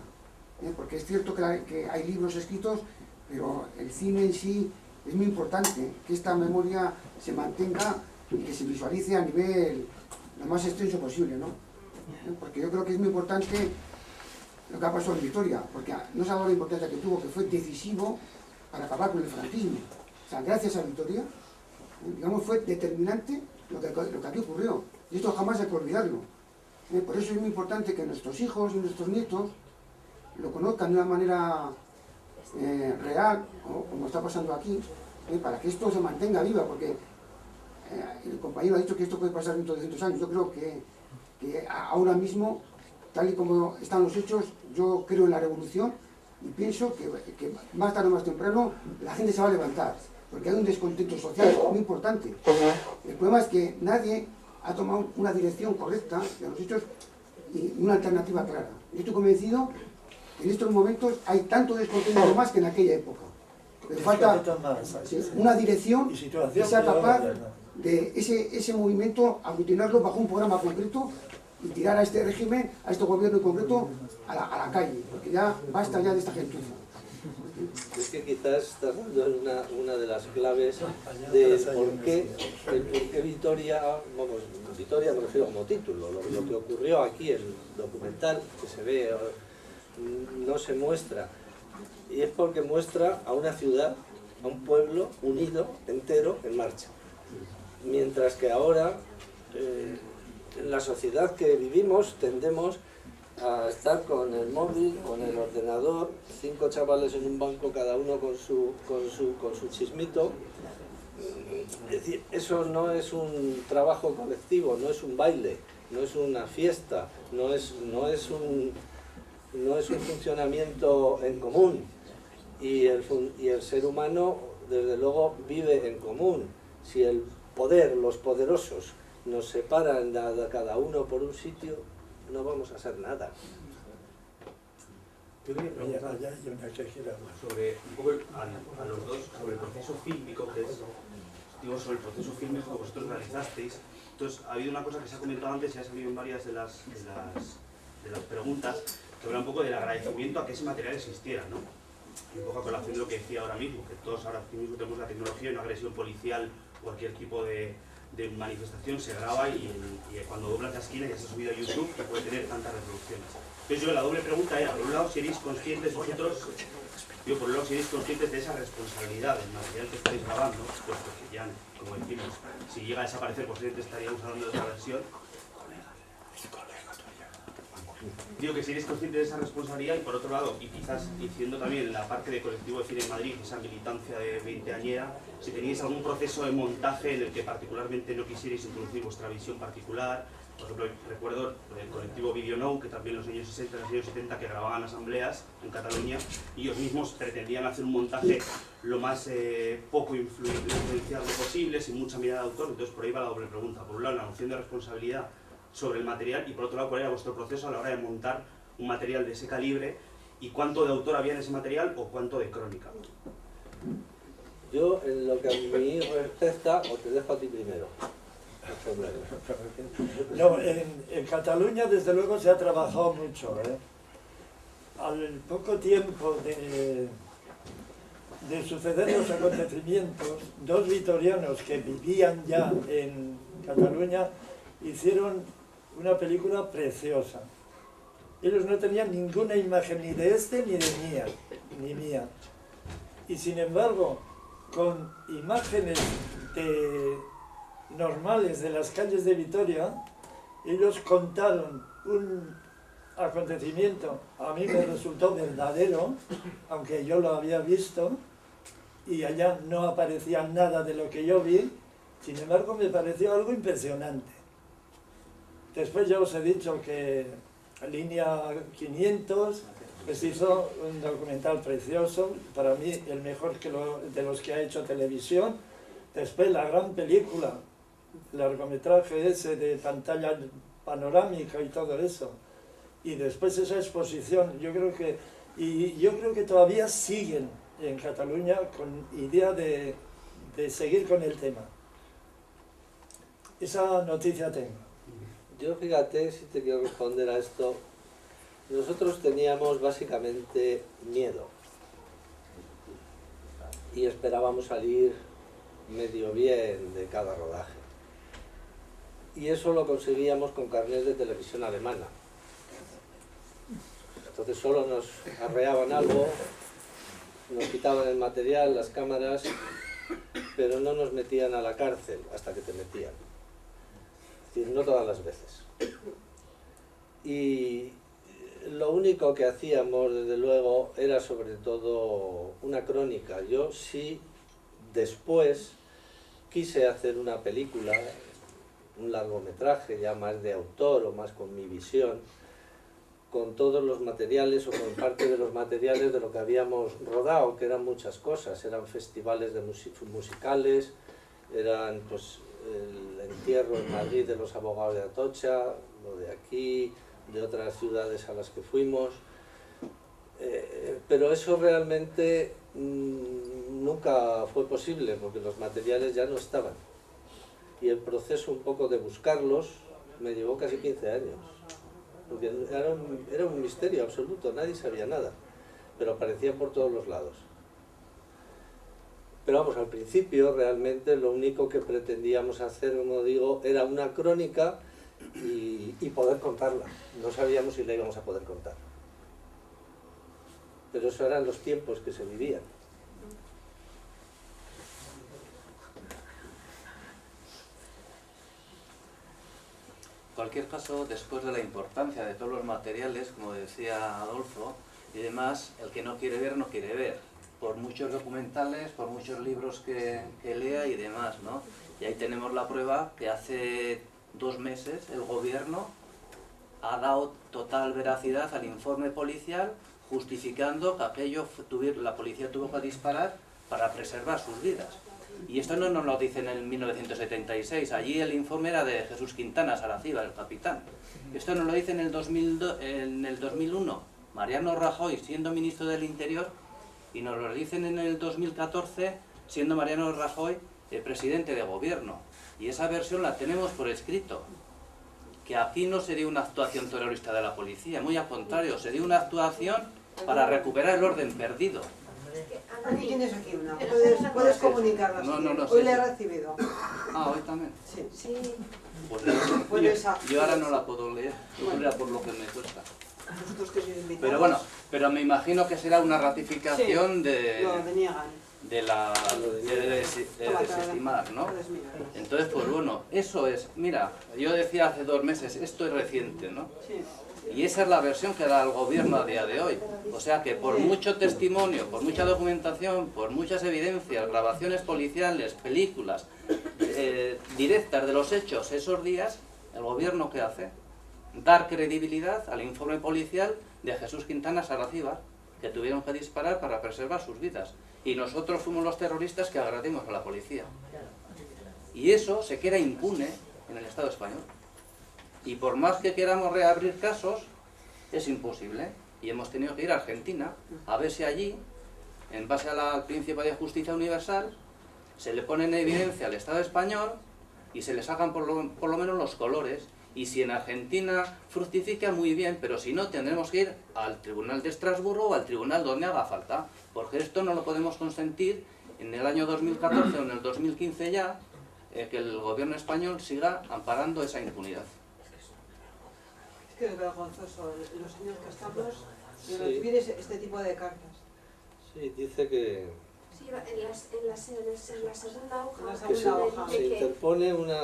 Porque es cierto que hay libros escritos, pero el cine en sí es muy importante que esta memoria se mantenga y que se visualice a nivel lo más extenso posible, ¿no? Porque yo creo que es muy importante lo que ha pasado en Vitoria, porque no se ha dado la importancia que tuvo, que fue decisivo para acabar con el franquismo. O sea, gracias a Vitoria, digamos, fue determinante lo que aquí ocurrió. Y esto jamás hay que olvidarlo. Por eso es muy importante que nuestros hijos y nuestros nietos lo conozcan de una manera real, como está pasando aquí, para que esto se mantenga viva, porque el compañero ha dicho que esto puede pasar dentro de 200 años. Yo creo que ahora mismo, tal y como están los hechos, yo creo en la revolución y pienso que más tarde o más temprano la gente se va a levantar, porque hay un descontento social muy importante. El problema es que nadie ha tomado una dirección correcta de los hechos y una alternativa clara. Yo estoy convencido que en estos momentos hay tanto descontento más que en aquella época. Pero falta una dirección que sea capaz de ese movimiento aglutinarlo bajo un programa concreto y tirar a este régimen, a este gobierno en concreto, a la calle, porque ya basta ya de esta gentuza. Es que quizás estás dando una de las claves de por qué Vitoria, vamos, Vitoria me refiero como título, lo que ocurrió aquí, el documental que se ve, no se muestra, y es porque muestra a una ciudad, a un pueblo unido, entero, en marcha. Mientras que ahora, en la sociedad que vivimos, tendemos a estar con el móvil, con el ordenador, 5 chavales en un banco, cada uno con su chismito. Es decir, eso no es un trabajo colectivo, no es un baile, no es una fiesta, no es un funcionamiento en común. Y el ser humano, desde luego, vive en común. Si el poder, los poderosos, nos separan de cada uno por un sitio, no vamos a hacer nada. Yo quería preguntar sobre un poco a los dos sobre el proceso fílmico que es, digo, sobre el proceso fílmico que vosotros realizasteis. Entonces, ha habido una cosa que se ha comentado antes y ha salido en varias de las preguntas, que habla un poco del agradecimiento a que ese material existiera, ¿no? Y un poco a colación de lo que decía ahora mismo, que todos ahora mismo tenemos la tecnología y una agresión policial, cualquier tipo de manifestación se graba y cuando doblas la esquina ya se ha subido a YouTube, que puede tener tantas reproducciones. Entonces yo la doble pregunta era, por un lado, si erais conscientes vosotros, por un lado, si erais conscientes de esa responsabilidad del material que estáis grabando, pues porque ya, como decimos, si llega a desaparecer, posiblemente estaríamos hablando de otra versión. Digo que si eres consciente de esa responsabilidad y por otro lado, y quizás diciendo también en la parte de Colectivo de Cine en Madrid, esa militancia de 20añera, si teníais algún proceso de montaje en el que particularmente no quisierais introducir vuestra visión particular. Por ejemplo, recuerdo el colectivo Video Now, que también en los años 60 y los años 70 que grababan asambleas en Cataluña y ellos mismos pretendían hacer un montaje lo más poco influenciable posible, sin mucha mirada de autor. Entonces por ahí va la doble pregunta. Por un lado, la noción de responsabilidad sobre el material y por otro lado, cuál era vuestro proceso a la hora de montar un material de ese calibre y cuánto de autor había en ese material o cuánto de crónica. Yo, en lo que a mí respecta, o te dejo a ti primero. No, en Cataluña desde luego se ha trabajado mucho, ¿eh? Al poco tiempo de suceder los acontecimientos, 2 vitorianos que vivían ya en Cataluña hicieron una película preciosa. Ellos no tenían ninguna imagen ni de este ni de mía. Y sin embargo, con imágenes normales de las calles de Vitoria, ellos contaron un acontecimiento, a mí me resultó verdadero, aunque yo lo había visto, y allá no aparecía nada de lo que yo vi, sin embargo me pareció algo impresionante. Después ya os he dicho que Línea 500 pues hizo un documental precioso, para mí el mejor de los que ha hecho televisión. Después la gran película, largometraje ese de pantalla panorámica y todo eso. Y después esa exposición, yo creo que todavía siguen en Cataluña con idea de seguir con el tema. Esa noticia tengo. Yo, fíjate, si te quiero responder a esto, nosotros teníamos básicamente miedo y esperábamos salir medio bien de cada rodaje. Y eso lo conseguíamos con carnets de televisión alemana. Entonces solo nos arreaban algo, nos quitaban el material, las cámaras, pero no nos metían a la cárcel hasta que te metían. Es decir, no todas las veces. Y lo único que hacíamos, desde luego, era sobre todo una crónica. Yo sí, después, quise hacer una película, un largometraje ya más de autor o más con mi visión, con todos los materiales o con parte de los materiales de lo que habíamos rodado, que eran muchas cosas, eran festivales de musicales, eran pues el entierro en Madrid de los abogados de Atocha, lo de aquí, de otras ciudades a las que fuimos, pero eso realmente nunca fue posible porque los materiales ya no estaban y el proceso un poco de buscarlos me llevó casi 15 años. Porque era un misterio absoluto, nadie sabía nada, pero aparecían por todos los lados. Pero vamos, al principio realmente lo único que pretendíamos hacer, como digo, era una crónica y poder contarla. No sabíamos si la íbamos a poder contar. Pero eso eran los tiempos que se vivían. En cualquier caso, después de la importancia de todos los materiales, como decía Adolfo y demás, el que no quiere ver, no quiere ver. Por muchos documentales, por muchos libros que lea y demás, ¿no? Y ahí tenemos la prueba que hace 2 meses el gobierno ha dado total veracidad al informe policial justificando que la policía tuvo que disparar para preservar sus vidas. Y esto no nos lo dicen en 1976, allí el informe era de Jesús Quintana Saracibar, el capitán. Esto nos lo dicen en el 2001, Mariano Rajoy siendo ministro del Interior, y nos lo dicen en el 2014, siendo Mariano Rajoy el presidente de gobierno. Y esa versión la tenemos por escrito, que aquí no se dio una actuación terrorista de la policía, muy al contrario, se dio una actuación para recuperar el orden perdido. Aquí tienes aquí una, puedes comunicarla. No, hoy sí, la he sí. recibido. Ah, hoy también. Sí. Pues yo ahora no la puedo leer, por lo que me cuesta. Nosotros que sois invitados. Pero bueno, pero me imagino que será una ratificación de desestimar, ¿no? Entonces, pues bueno, eso es, mira, yo decía hace 2 meses, esto es reciente, ¿no? Y esa es la versión que da el gobierno a día de hoy. O sea que por mucho testimonio, por mucha documentación, por muchas evidencias, grabaciones policiales, películas directas de los hechos esos días, el gobierno ¿qué hace? Dar credibilidad al informe policial de Jesús Quintana Saracibar, que tuvieron que disparar para preservar sus vidas. Y nosotros fuimos los terroristas que agredimos a la policía. Y eso se queda impune en el Estado español. Y por más que queramos reabrir casos, es imposible. Y hemos tenido que ir a Argentina a ver si allí, en base al principio de justicia universal, se le pone en evidencia al Estado español y se le sacan por lo menos los colores. Y si en Argentina fructifica, muy bien, pero si no, tendremos que ir al Tribunal de Estrasburgo o al tribunal donde haga falta. Porque esto no lo podemos consentir en el año 2014 o en el 2015 ya, que el gobierno español siga amparando esa impunidad. Es que es vergonzoso en los años que estamos y recibir este tipo de cartas. Sí, dice que... Sí, en la segunda hoja. Que se interpone una...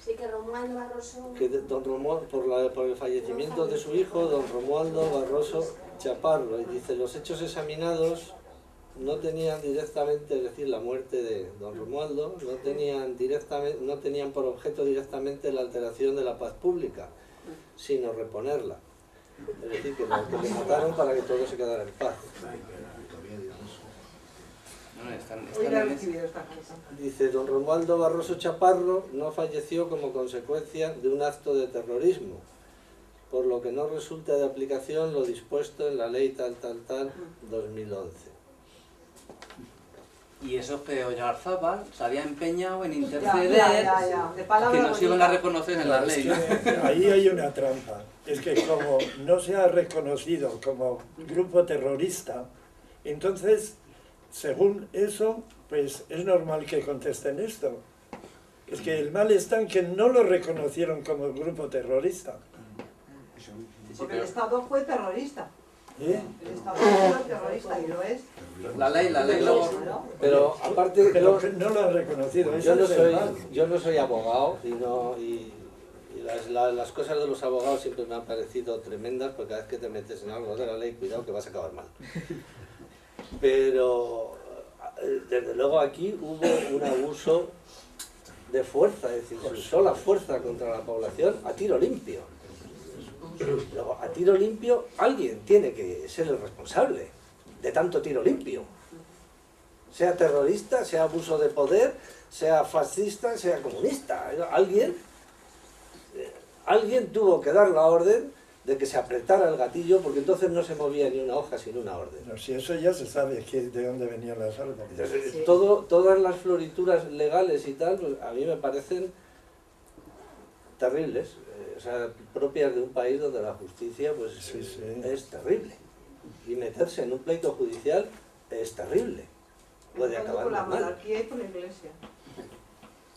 Sí, que Romualdo Barroso... Que don Romualdo, por el fallecimiento de su hijo, don Romualdo Barroso Chaparro, y dice, los hechos examinados no tenían directamente, es decir, la muerte de don Romualdo, no tenían por objeto directamente la alteración de la paz pública, sino reponerla. Es decir, que le mataron para que todo se quedara en paz. Dice, don Romualdo Barroso Chaparro no falleció como consecuencia de un acto de terrorismo, por lo que no resulta de aplicación lo dispuesto en la ley tal 2011. Y eso que Oyarzábal se había empeñado en interceder, que nos iban a reconocer en la ley, ¿no? Ahí hay una trampa. Es que como no se ha reconocido como grupo terrorista, entonces, según eso, pues es normal que contesten esto. Es que el mal está en que no lo reconocieron como grupo terrorista. Porque el Estado fue terrorista. ¿Eh? El Estado fue terrorista y lo es. La ley lo... Pero aparte, pero no lo han reconocido. Yo no soy abogado y las cosas de los abogados siempre me han parecido tremendas, porque cada vez que te metes en algo de la ley, cuidado que vas a acabar mal. Pero desde luego aquí hubo un abuso de fuerza, es decir, se usó la fuerza contra la población a tiro limpio. Luego, a tiro limpio, alguien tiene que ser el responsable de tanto tiro limpio. Sea terrorista, sea abuso de poder, sea fascista, sea comunista. Alguien tuvo que dar la orden de que se apretara el gatillo, porque entonces no se movía ni una hoja sin una orden. No, si eso ya se sabe de dónde venían las órdenes. Entonces, todas las florituras legales y tal, pues, a mí me parecen terribles, o sea, propias de un país donde la justicia pues, Sí, sí. es terrible. Y meterse en un pleito judicial es terrible. Puede acabar por la muy mal. monarquía y por la iglesia.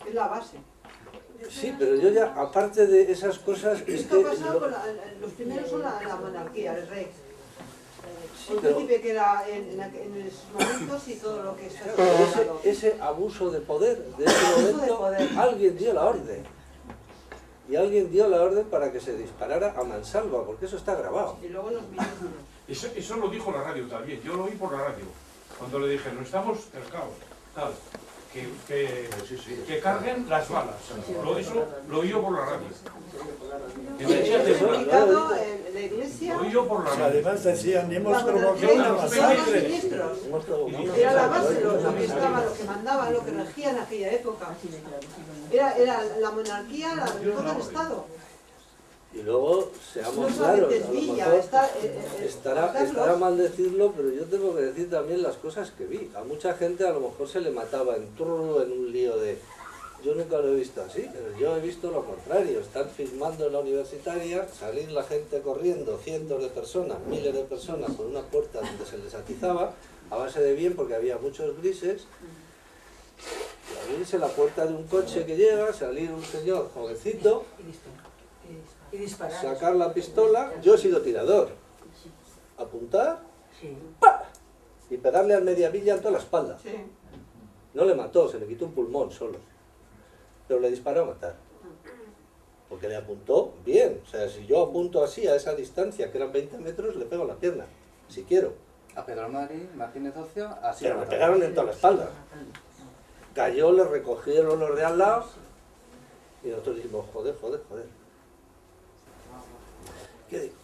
Es la base. Sí, pero yo ya, aparte de esas cosas, es Esto que... ha pasado con los primeros son la monarquía, el rey. Sí, El pero príncipe que era en esos momentos y todo lo que está ese abuso de poder, de ese Abuso de momento, poder. alguien dio la orden. Y alguien dio la orden para que se disparara a mansalva, porque eso está grabado. Y luego los ministros. Eso lo dijo la radio también, yo lo oí por la radio. Cuando le dije, no estamos cercados, tal, que carguen las balas. Eso lo oí yo por la radio. Que me decía de Publicado en la iglesia. Lo oí yo por la radio. Además decían, hemos La provocado monarquía una y los masacre. ministros. Hemos provocado Era la una base, lo masacre. que estaba, lo que mandaba, lo que regía en aquella época. Era la monarquía, todo el Estado. Y luego, No seamos claros, solamente a es lo Villa, mejor estará Carlos. mal decirlo, pero yo tengo que decir también las cosas que vi. A mucha gente a lo mejor se le mataba en un lío de... Yo nunca lo he visto así, pero yo he visto lo contrario. Están filmando en la universitaria, salir la gente corriendo, cientos de personas, miles de personas por una puerta donde se les atizaba, a base de bien porque había muchos grises. Y abrirse la puerta de un coche que llega, salir un señor jovencito, Y disparar. sacar la pistola, yo he sido tirador, apuntar, ¡pa! Y pegarle al mediavilla en toda la espalda. Sí. No le mató, se le quitó un pulmón solo, pero le disparó a matar. Porque le apuntó bien, o sea, si yo apunto así a esa distancia, que eran 20 metros, le pego en la pierna, si quiero. A Pedro Martínez Ocio, así Pero lo me mataron. pegaron en toda la espalda. Cayó, le recogieron los de al lado, y nosotros dijimos, joder. ¿Qué digo?